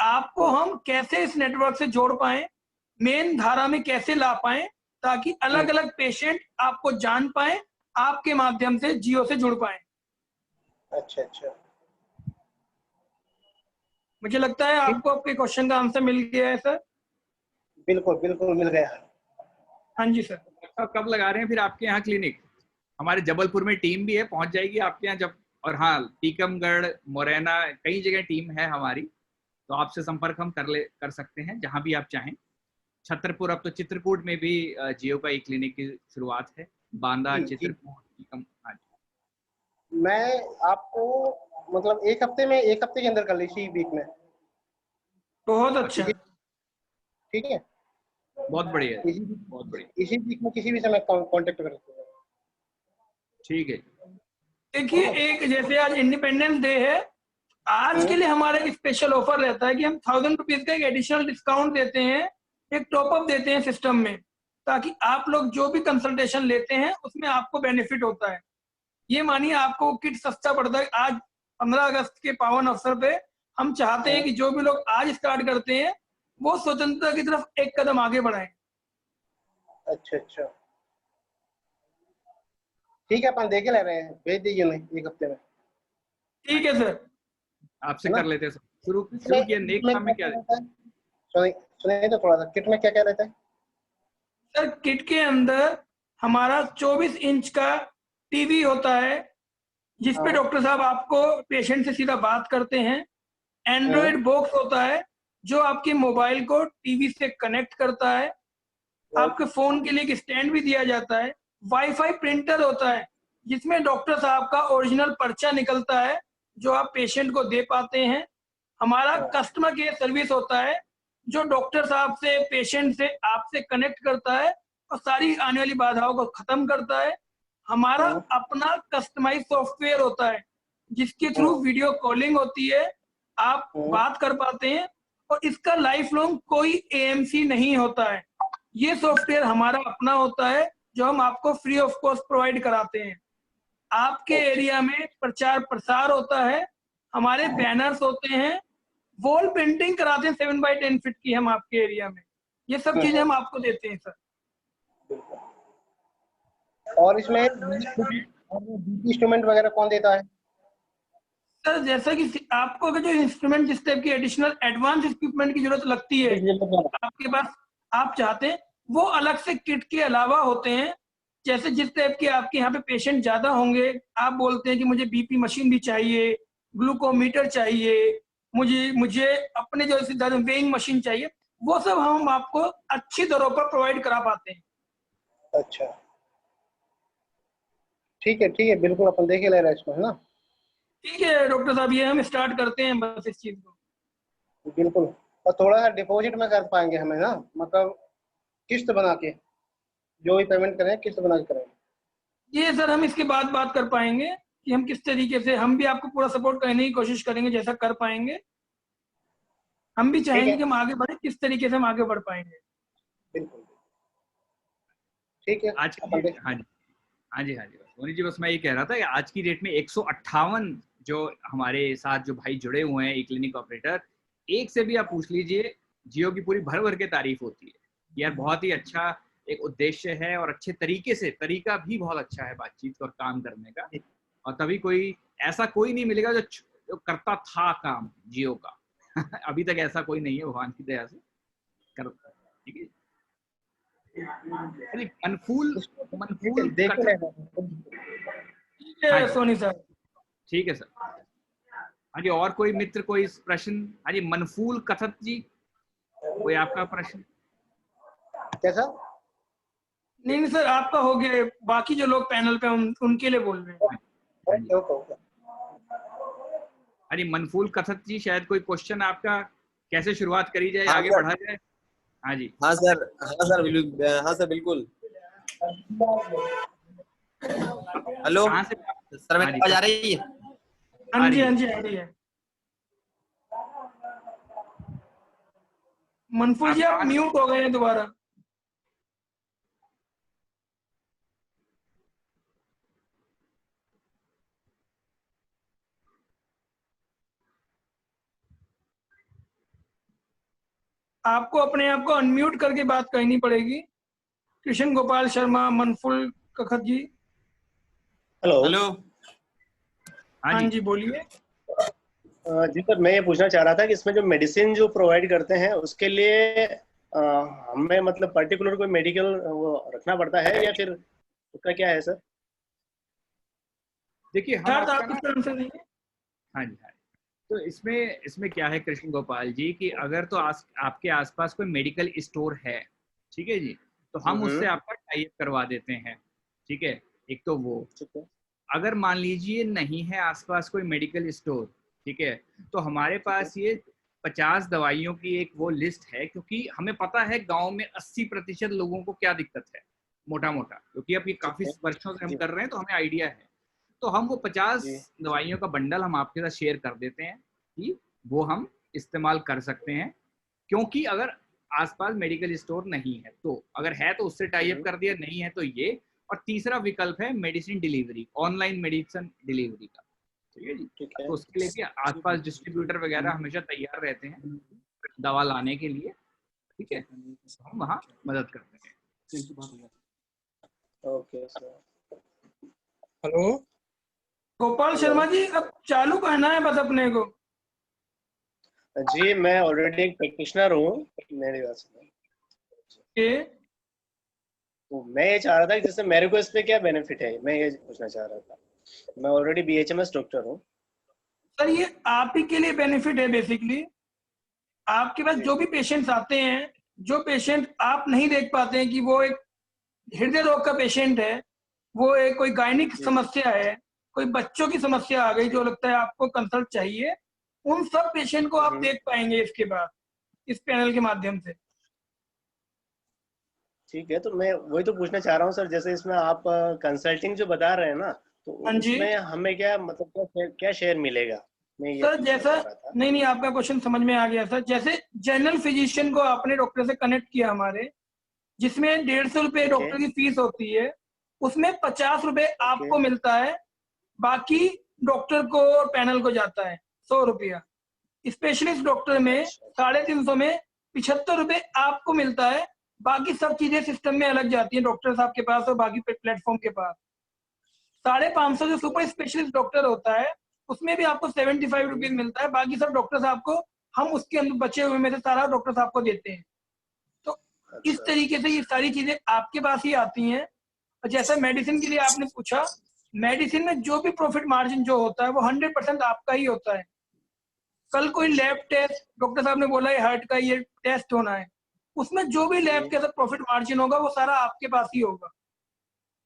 आपको हम कैसे इस नेटवर्क से जोड़ पाए, मेन धारा में कैसे ला पाए, ताकि अलग अलग पेशेंट आपको जान पाए, आपके माध्यम से जियो से जुड़ पाए। अच्छा अच्छा, मुझे लगता है आपको आपके क्वेश्चन का आंसर मिल गया है सर। बिल्कुल बिल्कुल मिल गया। हाँ जी सर। कब लगा रहे हैं फिर आपके यहाँ क्लिनिक? हमारे जबलपुर में टीम भी है, पहुंच जाएगी आपके यहाँ जब। और हाँ, टीकमगढ़, मुरैना, कई जगह टीम है हमारी, तो आपसे संपर्क हम कर सकते हैं जहां भी आप चाहें। छतरपुर, अब तो चित्रकूट में भी जियो का एक क्लिनिक की शुरुआत है, बांदा, चित्रकूट। हाँ, मैं आपको मतलब एक हफ्ते के अंदर कर ली, इसी वीक में। बहुत अच्छा, ठीक है, बहुत बढ़िया, बहुत बढ़िया। इसी वीक में किसी भी समय कांटेक्ट कर सकते हैं। ठीक है। देखिए एक जैसे आज इंडिपेंडेंस डे है, आज के लिए हमारा एक स्पेशल ऑफर रहता है कि हम 1000 रुपीज का एक एडिशनल डिस्काउंट देते हैं, एक टॉपअप देते हैं सिस्टम में, ताकि आप लोग जो भी कंसल्टेशन लेते हैं उसमें आपको बेनिफिट होता है। ये मानिए आपको किट सस्ता पड़ता है। आज 15 अगस्त के पावन अवसर पे हम चाहते हैं कि जो भी लोग आज स्टार्ट करते हैं वो स्वतंत्रता की तरफ एक कदम आगे बढ़ाएं। अच्छा अच्छा, ठीक है, अपन देख ले रहे हैं, भेज दीजिए ना एक हफ्ते में। ठीक है सर, आपसे कर लेते हैं। शुरू किया नेक काम में क्या सुनिए तो थोड़ा सा, किट में क्या क्या रहता है सर? किट के अंदर हमारा 24 इंच का टीवी होता है, जिसपे डॉक्टर साहब आपको पेशेंट से सीधा बात करते हैं। एंड्रॉइड बॉक्स होता है जो आपके मोबाइल को टीवी से कनेक्ट करता है। आपके फोन के लिए एक स्टैंड भी दिया जाता है। वाईफाई प्रिंटर होता है जिसमें डॉक्टर साहब का ओरिजिनल पर्चा निकलता है जो आप पेशेंट को दे पाते हैं। हमारा कस्टमर केयर सर्विस होता है जो डॉक्टर साहब से, पेशेंट से, आपसे कनेक्ट करता है और सारी आने वाली बाधाओं को खत्म करता है। हमारा अपना कस्टमाइज सॉफ्टवेयर होता है जिसके थ्रू वीडियो कॉलिंग होती है, आप बात कर पाते हैं, और इसका लाइफ लॉन्ग कोई एएमसी नहीं होता है। ये सॉफ्टवेयर हमारा अपना होता है जो हम आपको फ्री ऑफ कॉस्ट प्रोवाइड कराते हैं। आपके एरिया में प्रचार प्रसार होता है, हमारे बैनर्स होते हैं, वॉल पेंटिंग कराते हैं 7x10 फीट की हम आपके एरिया में। ये सब चीजें हम आपको देते हैं सर। और इसमें बीपी इंस्ट्रूमेंट वगैरह कौन देता है? सर जैसा कि आपको अगर जो इंस्ट्रूमेंट, जिस टाइप की एडिशनल एडवांस इक्विपमेंट की जरूरत लगती है आपके पास, आप चाहते हैं, वो अलग से किट के अलावा होते हैं। जैसे जिस टाइप के आपके यहाँ पे पेशेंट ज्यादा होंगे, आप बोलते हैं कि मुझे बीपी मशीन भी चाहिए, ग्लूकोमीटर चाहिए, मुझे अपने जो वेइंग मशीन चाहिए, वो सब हम आपको अच्छी दरों पर प्रोवाइड करा पाते हैं। अच्छा, ठीक है, बिल्कुल अपन देख ही ले रहे हैं इसको, है ना? ठीक है डॉक्टर साहब, ये हम स्टार्ट करते हैं बस इस चीज को। बिल्कुल। और थोड़ा सा डिपॉजिट में कर पाएंगे हमें ना, मतलब किस्त बना के, जो भी पेमेंट करें किस्त बना के करें। ये सर हम इसके बाद बात कर पाएंगे कि हम किस तरीके से, हम भी आपको पूरा सपोर्ट करने की कोशिश करेंगे जैसा कर पाएंगे। हम भी चाहेंगे कि हम आगे बढ़े, किस तरीके से हम आगे बढ़ पाएंगे। बिल्कुल, ठीक है। आज की, हाँ जी सोनी जी, बस मैं ये कह रहा था कि आज की डेट में 158 जो हमारे साथ जो भाई जुड़े हुए हैं ई क्लिनिक ऑपरेटर, एक से भी आप पूछ लीजिए, जियो की पूरी भर भर के तारीफ होती है यार। बहुत ही अच्छा एक उद्देश्य है और अच्छे तरीके से, तरीका भी बहुत अच्छा है बातचीत और काम करने का। और तभी कोई ऐसा कोई नहीं मिलेगा जो करता था काम जियो का अभी तक ऐसा कोई नहीं है, भगवान की दया से करता। ठीक है, मनफूल ठीक है सोनी सर। ठीक है सर। हाँ जी, और कोई मित्र कोई प्रश्न? हाँ जी, मनफूल कथत जी, कोई आपका प्रश्न? कैसा? नहीं सर, आपका हो गया, बाकी जो लोग पैनल पे उनके लिए बोल रहे हैं। अरे मनफूल कथत जी, शायद कोई क्वेश्चन आपका, कैसे शुरुआत करी जाए, आगे बढ़ा जाए? हाँ जी। हाँ सर बिल्कुल। हेलो सर, मेरी आवाज आ रही है? हाँ जी आ रही है। मनफूल जी आप म्यूट हो गए हैं दोबारा। आपको अपने आप को अनम्यूट करके बात करनी पड़ेगी। कृष्ण गोपाल शर्मा, मनफूल कखत जी। हेलो। हाँ जी बोलिए। जी सर, मैं ये पूछना चाह रहा था कि इसमें जो मेडिसिन जो प्रोवाइड करते हैं उसके लिए हमें मतलब पर्टिकुलर कोई मेडिकल वो रखना पड़ता है या फिर उसका क्या है सर? देखिए हम हाँ जी तो इसमें क्या है कृष्ण गोपाल जी, कि अगर तो आपके आसपास कोई मेडिकल स्टोर है, ठीक है जी, तो हम उससे आपका टाई अप करवा देते हैं। ठीक है, एक तो वो। अगर मान लीजिए नहीं है आसपास कोई मेडिकल स्टोर, ठीक है, तो हमारे पास ये 50 दवाइयों की एक वो लिस्ट है, क्योंकि हमें पता है गांव में 80% लोगों को क्या दिक्कत है, मोटा मोटा, क्योंकि अब ये काफी वर्षों से हम कर रहे हैं तो हमें आइडिया है। तो हम वो 50 दवाइयों का बंडल हम आपके साथ शेयर कर देते हैं कि वो हम इस्तेमाल कर सकते हैं, क्योंकि अगर आसपास मेडिकल स्टोर नहीं है तो, अगर है तो उससे टाई अप कर दिया, नहीं है तो ये। और तीसरा विकल्प है medicine delivery, online medicine delivery का। ठीक है जी, तो उसके लिए भी आसपास डिस्ट्रीब्यूटर वगैरह हमेशा तैयार रहते हैं दवा लाने के लिए। ठीक है, हम वहाँ मदद करते हैं। Okay sir. Hello Gopal Sharma ji, अब चालू करना है बस अपने को। जी मैं ऑलरेडी एक प्रैक्टिशनर हूँ, मेरी बात सुनो। तो मैं ये चाह रहा था कि जैसे मेरे को इस पे क्या बेनिफिट है, मैं ये पूछना चाह रहा था। मैं ऑलरेडी BHMS डॉक्टर हूँ सर। ये आप ही के लिए बेनिफिट है बेसिकली। आपके पास जो भी पेशेंट्स आते हैं, जो पेशेंट आप नहीं देख पाते हैं कि वो एक हृदय रोग का पेशेंट है, वो एक कोई गायनिक समस्या है, कोई बच्चों की समस्या आ गई जो लगता है आपको कंसल्ट चाहिए, उन सब पेशेंट को आप देख पाएंगे इसके बाद, इस पैनल के माध्यम से। ठीक है, तो मैं वही तो पूछना चाह रहा हूँ सर, जैसे इसमें आप कंसल्टिंग जो बता रहे हैं ना, तो हाँ जी उसमें हमें क्या मतलब क्या शेयर मिलेगा? मैं ये सर, पूछना जैसा चाह रहा था। नहीं आपका क्वेश्चन समझ में आ गया सर। जैसे जनरल फिजिशियन को आपने डॉक्टर से कनेक्ट किया हमारे, जिसमें 150 रुपये ओके डॉक्टर की फीस होती है, उसमें 50 रुपये ओके आपको मिलता है, बाकी डॉक्टर को और पैनल को जाता है 100 रुपया। स्पेशलिस्ट डॉक्टर में अच्छा 350 में 75 रुपये आपको मिलता है, बाकी सब चीजें सिस्टम में अलग जाती है डॉक्टर साहब के पास और बाकी प्लेटफॉर्म के पास। 550 जो सुपर स्पेशलिस्ट डॉक्टर होता है, उसमें भी आपको 75 रुपीज मिलता है, बाकी सब डॉक्टर साहब को हम उसके अंदर बचे हुए में से सारा डॉक्टर साहब को देते हैं। तो इस अच्छा तरीके से ये सारी चीजें आपके पास ही आती हैं। और जैसा मेडिसिन के लिए आपने पूछा, मेडिसिन में जो भी प्रॉफिट मार्जिन जो होता है वो 100% आपका ही होता है। कल कोई लैब टेस्ट डॉक्टर साहब ने बोला है हार्ट का ये टेस्ट होना है, उसमें जो भी लैब के अंदर प्रॉफिट मार्जिन होगा वो सारा आपके पास ही होगा।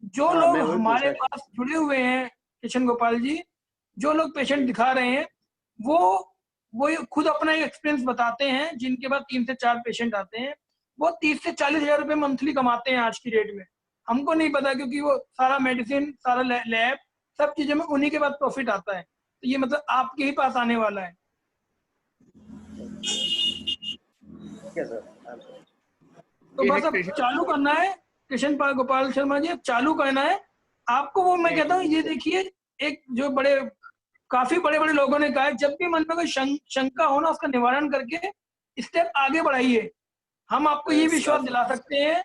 जो हाँ, लोग मैं वही हमारे पूछना चाह पास जुड़े हुए हैं किशन गोपाल जी, जो लोग पेशेंट दिखा रहे हैं, वो वो ये खुद अपना एक एक्सपीरियंस बताते हैं। जिनके पास 3 से 4 पेशेंट आते हैं, वो 30 से 40 हजार रुपए मंथली कमाते हैं आज की डेट में। हमको नहीं पता, क्योंकि वो सारा मेडिसिन, सारा लैब, सब चीजों में उन्हीं के पास प्रॉफिट आता है। तो ये मतलब आपके ही पास आने वाला है। ठीक है सर, तो बस अब चालू करना है किशन गोपाल शर्मा जी, अब चालू करना है आपको। वो मैं कहता हूँ, ये देखिए, एक जो काफी बड़े बड़े लोगों ने कहा है, जब भी मन में कोई शंका हो ना, उसका निवारण करके स्टेप आगे बढ़ाइए। हम आपको ये विश्वास दिला सकते हैं,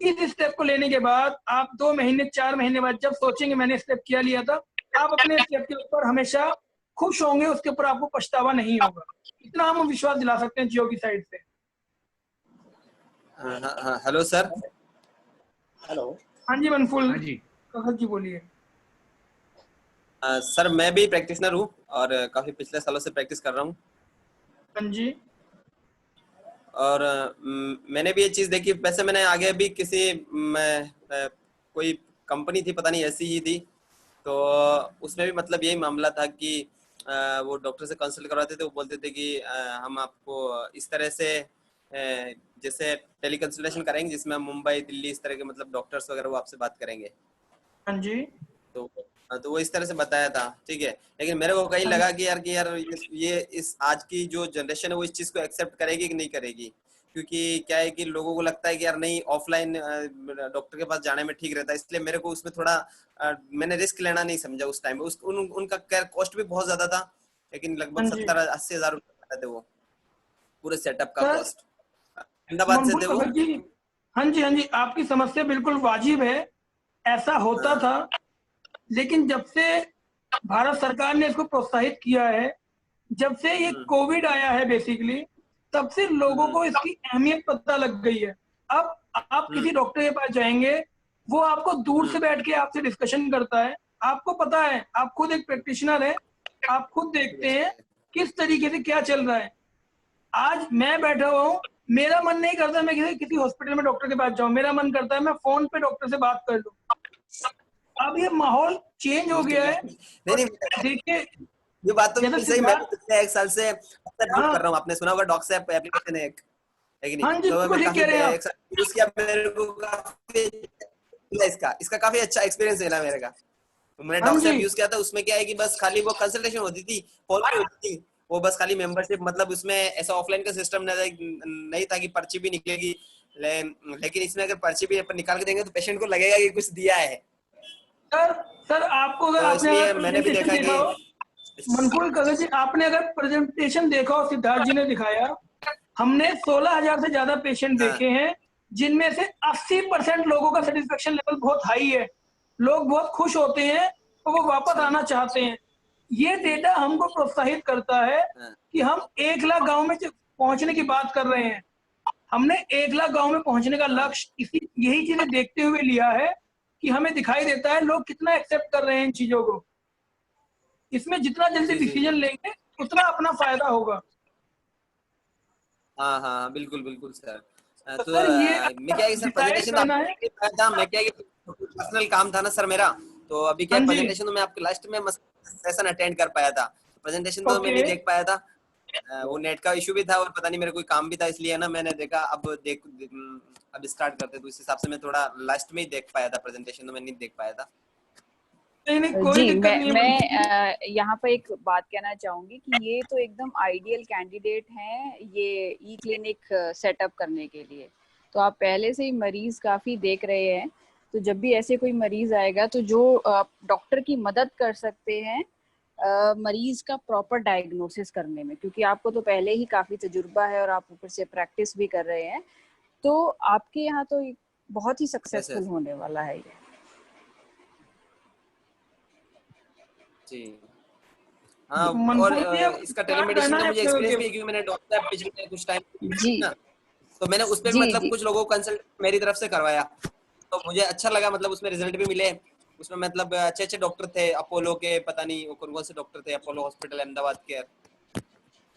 इस स्टेप को लेने के बाद आप 2 महीने 4 महीने बाद जब सोचेंगे मैंने स्टेप किया लिया था, आप अपने स्टेप के ऊपर हमेशा खुश होंगे, उसके ऊपर आपको पछतावा नहीं होगा। इतना हम विश्वास दिला सकते हैं जियो की साइड से। Hello sir. हेलो। हाँ जी मनफुल। हाँ जी जी बोलिए। सर मैं भी प्रैक्टिशनर हूँ और काफी पिछले सालों से प्रैक्टिस कर रहा हूँ। हाँ जी। और मैंने भी ये चीज देखी। वैसे मैंने आगे भी कोई कंपनी थी, पता नहीं ऐसी ही थी, तो उसमें भी मतलब यही मामला था कि वो डॉक्टर से कंसल्ट करवाते थे। वो बोलते थे कि हम आपको इस तरह से जैसे टेली कंसल्टेशन करेंगे, जिसमें हम मुंबई दिल्ली इस तरह के मतलब डॉक्टर्स वगैरह वो आपसे बात करेंगे। हाँ जी। तो वो इस तरह से बताया था, ठीक है। लेकिन मेरे को कहीं लगा कि यार ये इस आज की जो जनरेशन है वो इस चीज को एक्सेप्ट करेगी कि नहीं करेगी। क्योंकि क्या है कि लोगों को लगता है कि यार नहीं, ऑफलाइन डॉक्टर के पास जाने में ठीक रहता है। इसलिए मेरे को उसमें थोड़ा मैंने रिस्क लेना नहीं समझा उस टाइम में। उनका कॉस्ट भी बहुत ज्यादा था, लेकिन लगभग 70-80 हजार रुपए थे वो पूरे सेटअप का कॉस्ट। अहमदाबाद से थे वो। हाँ जी, आपकी समस्या बिल्कुल वाजिब है, ऐसा होता था। लेकिन जब से भारत सरकार ने इसको प्रोत्साहित किया है, जब से ये कोविड आया है बेसिकली, तब से लोगों को इसकी अहमियत पता लग गई है। अब आप किसी डॉक्टर के पास जाएंगे, वो आपको दूर से बैठ के आपसे डिस्कशन करता है। आपको पता है, आप खुद एक प्रैक्टिशनर है, आप खुद देखते हैं किस तरीके से क्या चल रहा है। आज मैं बैठा हुआ हूँ, मेरा मन नहीं करता मैं किसी हॉस्पिटल में डॉक्टर के पास जाऊं, मेरा मन करता है मैं फोन पे डॉक्टर से बात कर लूं। अब ये माहौल चेंज हो गया है। नहीं देखिए, ये बात तो बिल्कुल सही। मैं पिछले 1 साल से कर रहा हूँ। आपने सुना होगा डॉक्सएप एप्लीकेशन है एक, है कि नहीं? हाँ जी, तो मैं ठीक कह रहे हैं आप। यूज किया, मेरे को काफी इसका काफी अच्छा एक्सपीरियंस मिला मेरे का। मैंने डॉक्सएप यूज किया था। उसमें क्या है कि बस खाली वो कंसल्टेशन होती थी, फॉलो होती थी, वो बस खाली मेंबरशिप। मतलब उसमें ऐसा ऑफलाइन का सिस्टम नहीं था कि पर्ची भी निकलेगी। लेकिन इसमें अगर पर्ची भी निकाल के देंगे तो पेशेंट को लगेगा कि कुछ दिया है। सर आपको अगर तो आपने इसलिए मैंने भी देखा कि मनफूल कलर जी, आपने अगर प्रेजेंटेशन देखा हो, सिद्धार्थ जी ने दिखाया, हमने 16,000 से ज्यादा पेशेंट देखे हैं, जिनमें से 80% लोगों का सेटिस्फेक्शन लेवल बहुत हाई है। लोग बहुत खुश होते हैं और वो वापस आना चाहते हैं। ये डेटा हमको प्रोत्साहित करता है कि हम 1 लाख गांव में पहुंचने की बात कर रहे हैं। हमने 1 लाख गांव में पहुंचने का लक्ष्य यही चीजें देखते हुए लिया है कि हमें दिखाई देता है लोग कितना एक्सेप्ट कर रहे हैं इन चीजों को। इसमें जितना जल्दी डिसीजन लेंगे उतना अपना फायदा होगा। हाँ बिल्कुल बिल्कुल सर। तो मैं क्या है सर, प्रेजेंटेशन था, मैं क्या पर्सनल काम था ना सर मेरा। तो अभी क्या प्रेजेंटेशन तो मैं आपके लास्ट में सेशन अटेंड कर पाया था। प्रेजेंटेशन तो मैं नहीं देख पाया था। वो नेट का इशू भी था और पता नहीं मेरे कोई काम भी था, इसलिए ना मैंने देखा अब अब स्टार्ट करते, तो इस हिसाब से मैं थोड़ा लास्ट में ही देख पाया था प्रेजेंटेशन, तो मैं नहीं देख पाया था। नहीं कोई जी, दिक्कत नहीं है। मैं यहाँ पर एक बात कहना चाहूंगी कि ये तो एकदम आइडियल कैंडिडेट हैं ये ई क्लिनिक सेटअप करने के लिए। तो आप पहले से ही मरीज काफी देख रहे हैं, तो जब भी ऐसे कोई मरीज आएगा तो जो डॉक्टर की मदद कर सकते हैं मरीज का प्रॉपर डायग्नोसिस करने में, क्योंकि आपको तो पहले ही काफी तजुर्बा है और आप ऊपर से प्रैक्टिस भी कर रहे हैं, तो आपके यहाँ तो बहुत ही सक्सेसफुल होने वाला है ये। जी हाँ, और इसका टेलीमेडिसिन का मुझे एक्सपीरियंस भी है, क्योंकि मैंने डॉक्टर पिछले कुछ टाइम जी ना, तो मैंने उस पे मतलब कुछ लोगों को कंसल्ट मेरी तरफ से करवाया, तो मुझे अच्छा लगा, मतलब उसमें रिजल्ट भी मिले। उसमें मतलब अच्छे डॉक्टर थे, अपोलो के, पता नहीं कौन कौन से डॉक्टर थे, अपोलो हॉस्पिटल अहमदाबाद के,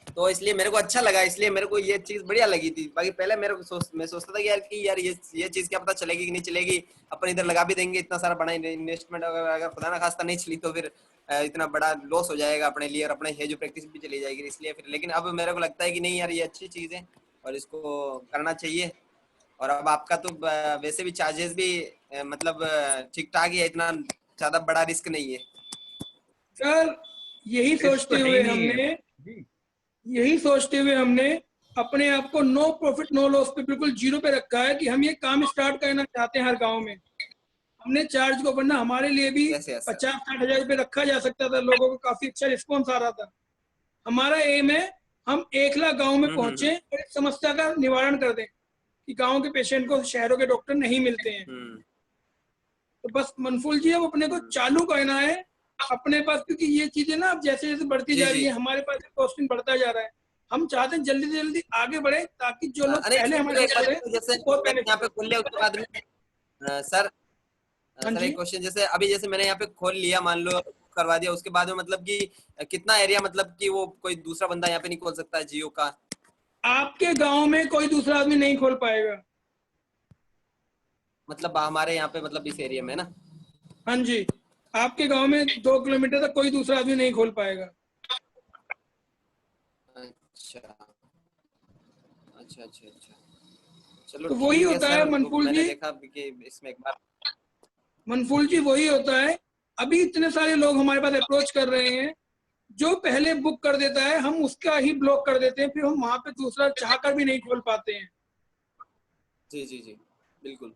तो इसलिए मेरे को अच्छा लगा, इसलिए मेरे को ये चीज बढ़िया लगी थी। बाकी पहले मेरे को मैं सोचता था कि यार ये चीज क्या पता चलेगी कि नहीं चलेगी, अपन इधर लगा भी देंगे इतना सारा बड़ा इन्वेस्टमेंट, अगर खुदा ना खास्ता नहीं चली तो फिर इतना बड़ा लॉस हो जाएगा अपने लिए और अपने है जो प्रैक्टिस भी चली जाएगी, इसलिए फिर। लेकिन अब मेरे को लगता है कि नहीं यार, ये अच्छी चीज है और इसको करना चाहिए। और अब आपका तो वैसे भी चार्जेस भी मतलब ठीक ठाक ही है, इतना ज्यादा बड़ा रिस्क नहीं है सर। यही सोचते हुए हमने अपने आप को नो प्रॉफिट नो लॉस पे बिल्कुल जीरो पे रखा है कि हम ये काम स्टार्ट करना चाहते हैं हर गांव में। हमने चार्ज को बनना हमारे लिए भी 50-60 हजार रुपये रखा जा सकता था, लोगों को काफी अच्छा रिस्पॉन्स आ रहा था। हमारा एम है हम 1 लाख गाँव में पहुंचे और इस समस्या का निवारण कर दें कि गाँव के पेशेंट को शहरों के डॉक्टर नहीं मिलते हैं। तो बस मनफूल जी, अब अपने को चालू करना है अपने पास, क्योंकि ये चीजें ना अब जैसे जैसे बढ़ती जा रही है, हमारे पास कॉस्टिंग बढ़ता जा रहा है। हम चाहते हैं जल्दी से जल्दी आगे बढ़े ताकि जो लोग पहले हमारे जैसे यहाँ पे खोल लिया उसके बाद में सर एक क्वेश्चन, जैसे मैंने यहाँ पे खोल लिया, मान लो करवा दिया, उसके बाद में मतलब कि कितना एरिया, मतलब कि वो कोई दूसरा बंदा यहाँ पे नहीं खोल सकता है जियो का? आपके गांव में कोई दूसरा आदमी नहीं खोल पाएगा, मतलब हमारे यहाँ पे, मतलब इस एरिया में ना? हाँ जी, आपके गांव में 2 किलोमीटर तक कोई दूसरा आदमी नहीं खोल पाएगा। अच्छा, चलो तो वही होता है मनफूल जी, देखा कि इसमें एक बार मनफूल जी वही होता है। अभी इतने सारे लोग हमारे पास अप्रोच कर रहे हैं, जो पहले बुक कर देता है हम उसका ही ब्लॉक कर देते हैं, फिर हम वहां पे दूसरा चाहकर भी नहीं खोल पाते हैं। जी बिल्कुल।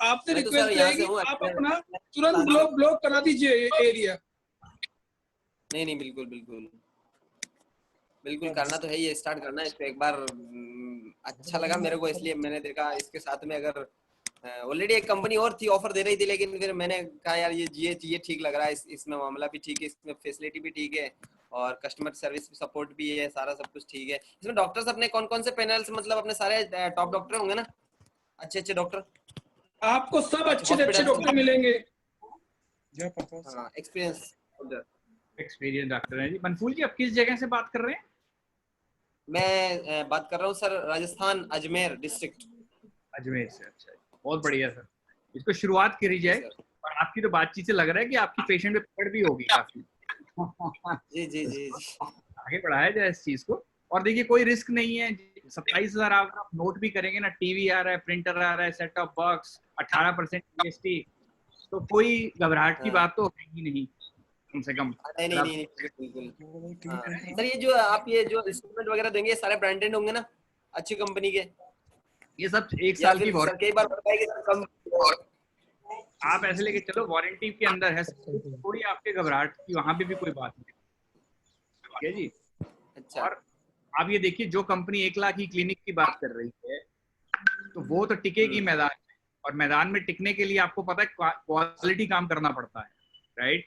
आपसे रिक्वेस्ट रहेगी आप अपना तुरंत ब्लॉक करा दीजिए एरिया। नहीं बिल्कुल करना तो है, ये स्टार्ट करना है इसको एक बार। अच्छा लगा मेरे को, इसलिए मैंने देखा इसके साथ में अगर ऑलरेडी एक कंपनी और थी ऑफर दे रही थी, लेकिन फिर मैंने कहा यार ये ठीक लग रहा है, इसमें मामला भी ठीक है, इसमें फैसिलिटी भी ठीक है और कस्टमर सर्विस सपोर्ट भी है, सारा सब कुछ ठीक है। इसमें डॉक्टर्स अपने कौन कौन से पैनल्स, मतलब अपने सारे टॉप डॉक्टर होंगे ना, अच्छे डॉक्टर? आपको सब अच्छे डॉक्टर मिलेंगे। एक्सपीरियंस डॉक्टर है जी। मनफूल जी, आप किस जगह से बात कर रहे हैं? मैं बात कर रहा हूँ सर राजस्थान, अजमेर डिस्ट्रिक्ट। अजमेर से? अच्छा, बहुत बढ़िया सर, इसको शुरुआत करी जाए। और आपकी तो बातचीत से लग रहा है कि आपकी पेशेंट पे पकड़ भी होगी काफी। जी आगे बढ़ाया जाए इस चीज को। और देखिए कोई रिस्क नहीं है, 27,000 आप नोट भी करेंगे ना, टीवी आ रहा है, प्रिंटर आ रहा है, सेट टॉप बॉक्स, 18% जीएसटी, तो कोई घबराहट की बात तो है ही नहीं, कम से कम। नहीं बिल्कुल। सर ये जो आप जो इंस्ट्रूमेंट वगैरह देंगे सारे ब्रांडेड होंगे ना, अच्छी कंपनी के? ये सब 1 साल की वारंटी, कई बार होता है कि कम आप ऐसे लेके चलो, वारंटी के अंदर है, थोड़ी आपके घबराहट की वहां पे भी कोई बात नहीं, ठीक है जी। अच्छा। और आप ये देखिए, जो कंपनी 1 लाख की क्लिनिक की बात कर रही है, तो वो तो टिकेगी मैदान में, और मैदान में टिकने के लिए आपको पता है क्वालिटी काम करना पड़ता है, राइट?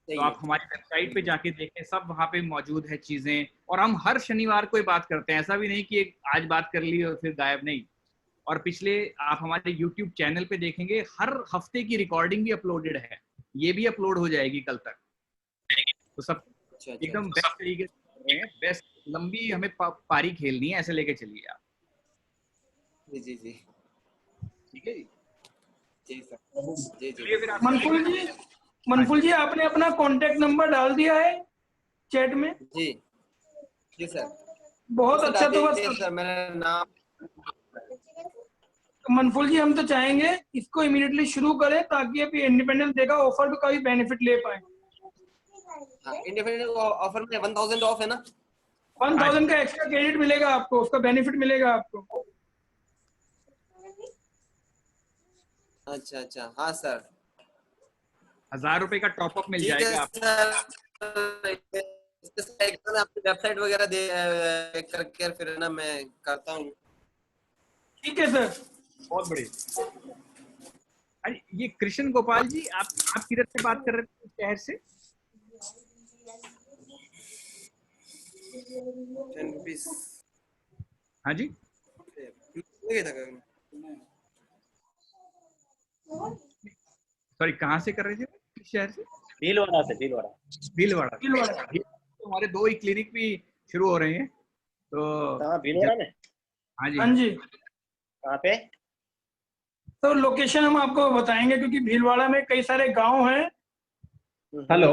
तो आप हमारी वेबसाइट पे जाके देखें, सब वहाँ पे मौजूद है चीजें। और हम हर शनिवार को बात करते हैं, ऐसा भी नहीं कि आज बात कर ली और फिर गायब, नहीं। और पिछले आप हमारे YouTube चैनल पे देखेंगे, हर हफ्ते की रिकॉर्डिंग भी अपलोडेड है, ये भी अपलोड हो जाएगी कल तक। तो सब एकदम बेस्ट तरीके से, बेस्ट लंबी हमें पारी खेलनी है, ऐसे लेके चलिए आप। जी ठीक है जी सर। मनफूल जी आपने अपना कांटेक्ट नंबर डाल दिया है चैट में? जी जी सर। बहुत अच्छा। तो बस सर मैंने नाम। मनफुल जी, हम तो चाहेंगे इसको इमीडिएटली शुरू करें ताकि अभी इंडिपेंडेंस डे का ऑफर का भी बेनिफिट ले पाए। इंडिपेंडेंट ऑफर में 1000 ऑफ है ना? 1000 का एक्स्ट्रा क्रेडिट मिलेगा आपको, उसका बेनिफिट मिलेगा आपको। अच्छा अच्छा, हाँ सर। 1000 रुपए का टॉपअप मिल ठीक है जाएगा आपको। सर, एकदम आपकी वेबसाइट वगैरह दे करके फिर ना मैं करता हूँ। ठीक है सर। बहुत बढ़िया। अरे ये कृष्ण गोपाल जी, आप किधर से बात कर रहे थे, किस शहर से? 10 रुपीस। हाँ जी, सॉरी कहाँ से कर रहे थे, किस शहर से? भीलवाड़ा से, भीलवाड़ा। भीलवाड़ा। भीलवाड़ा। तो हमारे 2 ही क्लिनिक भी शुरू हो रहे हैं तो। कहाँ, भीलवाड़ा में? हाँ जी, हाँ जी। कहाँ पे? तो लोकेशन हम आपको बताएंगे क्योंकि भीलवाड़ा में कई सारे गांव हैं। हेलो।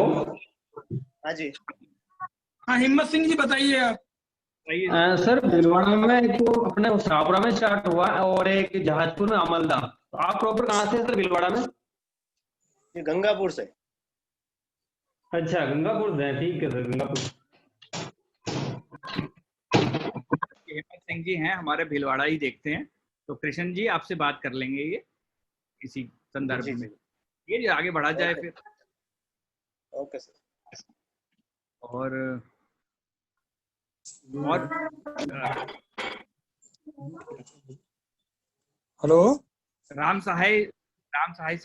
हाँ जी। हाँ, हिम्मत सिंह जी बताइए आप। सर भीलवाड़ा में एक तो अपने छापरा में स्टार्ट हुआ और एक जहाजपुर में अमलदा। तो आप प्रॉपर कहाँ से सर भीलवाड़ा में? ये गंगापुर से। अच्छा, गंगापुर से। ठीक है सर, गंगापुर। हेमंत सिंह जी हैं, हमारे भीलवाड़ा ही देखते हैं, तो कृष्ण जी आपसे बात कर लेंगे ये इसी संदर्भ जी, में। जी। ये जो आगे बढ़ा जाए ओके। फिर। Okay sir. और हेलो राम सहाय,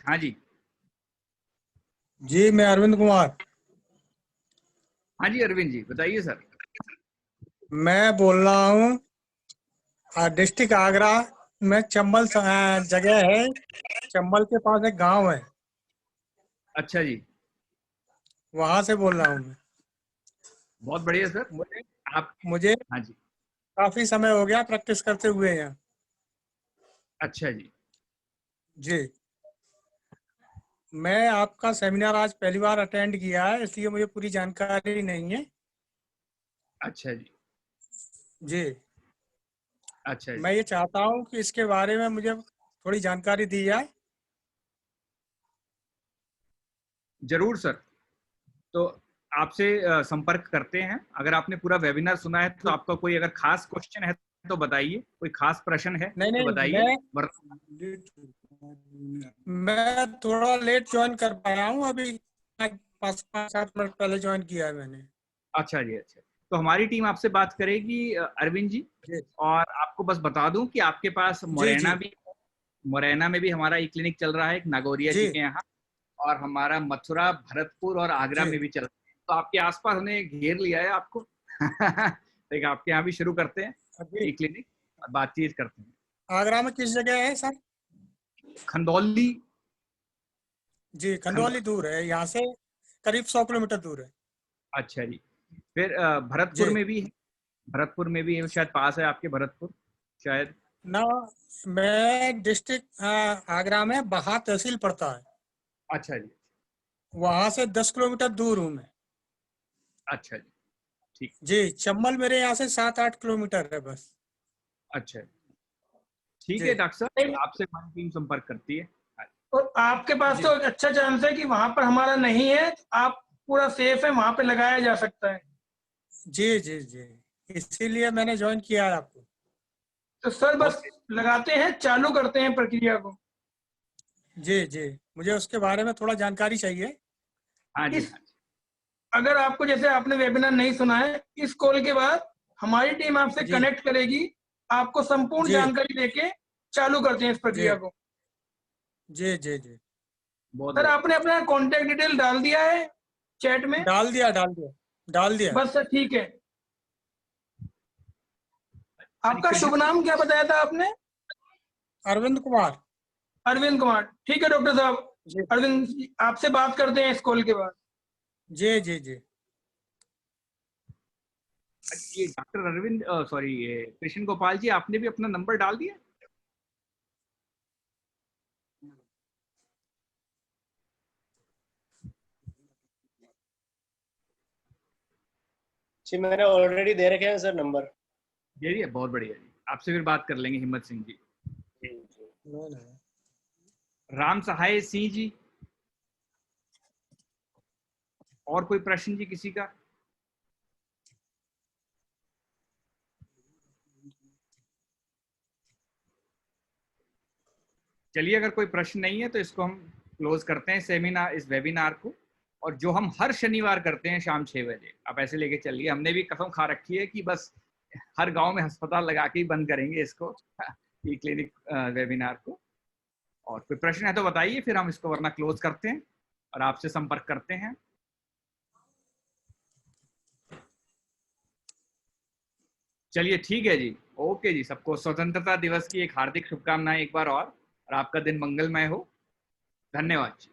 हाँ जी। जी, मैं अरविंद कुमार। हाँ जी अरविंद जी बताइए सर। मैं बोल रहा हूँ डिस्ट्रिक्ट आगरा में चंबल जगह है, चंबल के पास एक गांव है, अच्छा जी, वहां से बोल रहा हूँ मैं। बहुत बढ़िया सर। मुझे आप, मुझे हाँ जी, काफी समय हो गया प्रैक्टिस करते हुए यहाँ। अच्छा जी। जी, मैं आपका सेमिनार आज पहली बार अटेंड किया है, इसलिए मुझे पूरी जानकारी नहीं है। अच्छा जी। जी, अच्छा जी, मैं ये चाहता हूँ कि इसके बारे में मुझे थोड़ी जानकारी दी जाए। जरूर सर। तो आपसे संपर्क करते हैं। अगर आपने पूरा वेबिनार सुना है तो आपका कोई अगर खास क्वेश्चन है तो बताइए, कोई खास प्रश्न है नहीं तो नहीं, बताइए। मैं थोड़ा लेट ज्वाइन कर पाया हूँ, अभी 5-7 मिनट पहले ज्वाइन किया है मैंने। अच्छा जी, अच्छा। तो हमारी टीम आपसे बात करेगी अरविंद जी। और आपको बस बता दूं कि आपके पास मुरैना में भी हमारा ई क्लिनिक चल रहा है, एक नागौरिया जी के यहाँ, और हमारा मथुरा, भरतपुर और आगरा में भी चल रहा है। तो आपके आसपास हमने घेर लिया है आपको। तो आपके यहाँ भी शुरू करते हैं ई क्लिनिक और बातचीत करते हैं। आगरा में किस जगह है सर? खंदौली। जी, खंदौली दूर है यहाँ से, करीब 100 किलोमीटर दूर है। अच्छा जी। फिर भरतपुर में भी है, भरतपुर में भी है, शायद पास है आपके भरतपुर शायद ना। मैं डिस्ट्रिक्ट आगरा में बहा तहसील पड़ता है। अच्छा जी, वहां से 10 किलोमीटर दूर हूँ मैं। अच्छा जी, ठीक। जी, चंबल मेरे यहाँ से 7-8 किलोमीटर है बस। अच्छा, ठीक है डॉक्टर साहब, आपसे हमारी टीम संपर्क करती है। और आपके पास तो एक अच्छा चांस है कि वहां पर हमारा नहीं है, आप पूरा सेफ है, वहां पे लगाया जा सकता है। जी जी जी, इसीलिए मैंने ज्वाइन किया है आपको। तो सर बस लगाते हैं, चालू करते हैं प्रक्रिया को। जी जी, मुझे उसके बारे में थोड़ा जानकारी चाहिए। हाँ जी, अगर आपको, जैसे आपने वेबिनार नहीं सुना है, इस कॉल के बाद हमारी टीम आपसे कनेक्ट करेगी, आपको संपूर्ण जानकारी देके चालू करते हैं इस प्रक्रिया को। जी जी जी, सर आपने अपना कॉन्टेक्ट डिटेल डाल दिया है चैट में? डाल दिया डाल दिया डाल दिया। बस सर, ठीक है। आपका शुभ नाम क्या बताया था आपने? अरविंद कुमार। अरविंद कुमार, ठीक है डॉक्टर साहब। अरविंद जी, आपसे बात करते हैं इस कॉल के बाद। जी जी जी। ये डॉक्टर अरविंद, सॉरी, ये कृष्ण गोपाल जी, आपने भी अपना नंबर डाल दिया? जी मैंने ऑलरेडी दे रखे हैं सर नंबर। ये है, बहुत बढ़िया जी। आपसे फिर बात कर लेंगे हिम्मत सिंह जी। राम सहाय सिंह जी, और कोई प्रश्न जी किसी का? चलिए, अगर कोई प्रश्न नहीं है तो इसको हम क्लोज करते हैं सेमिनार, इस वेबिनार को। और जो हम हर शनिवार करते हैं शाम 6 बजे, आप ऐसे लेके चलिए। हमने भी कसम खा रखी है कि बस हर गांव में अस्पताल लगा के ही बंद करेंगे इसको, ई क्लिनिक वेबिनार को। और कोई प्रश्न है तो बताइए, फिर हम इसको वरना क्लोज करते हैं और आपसे संपर्क करते हैं। चलिए ठीक है जी, ओके जी। सबको स्वतंत्रता दिवस की एक हार्दिक शुभकामनाएं एक बार और आपका दिन मंगलमय हो। धन्यवाद जी।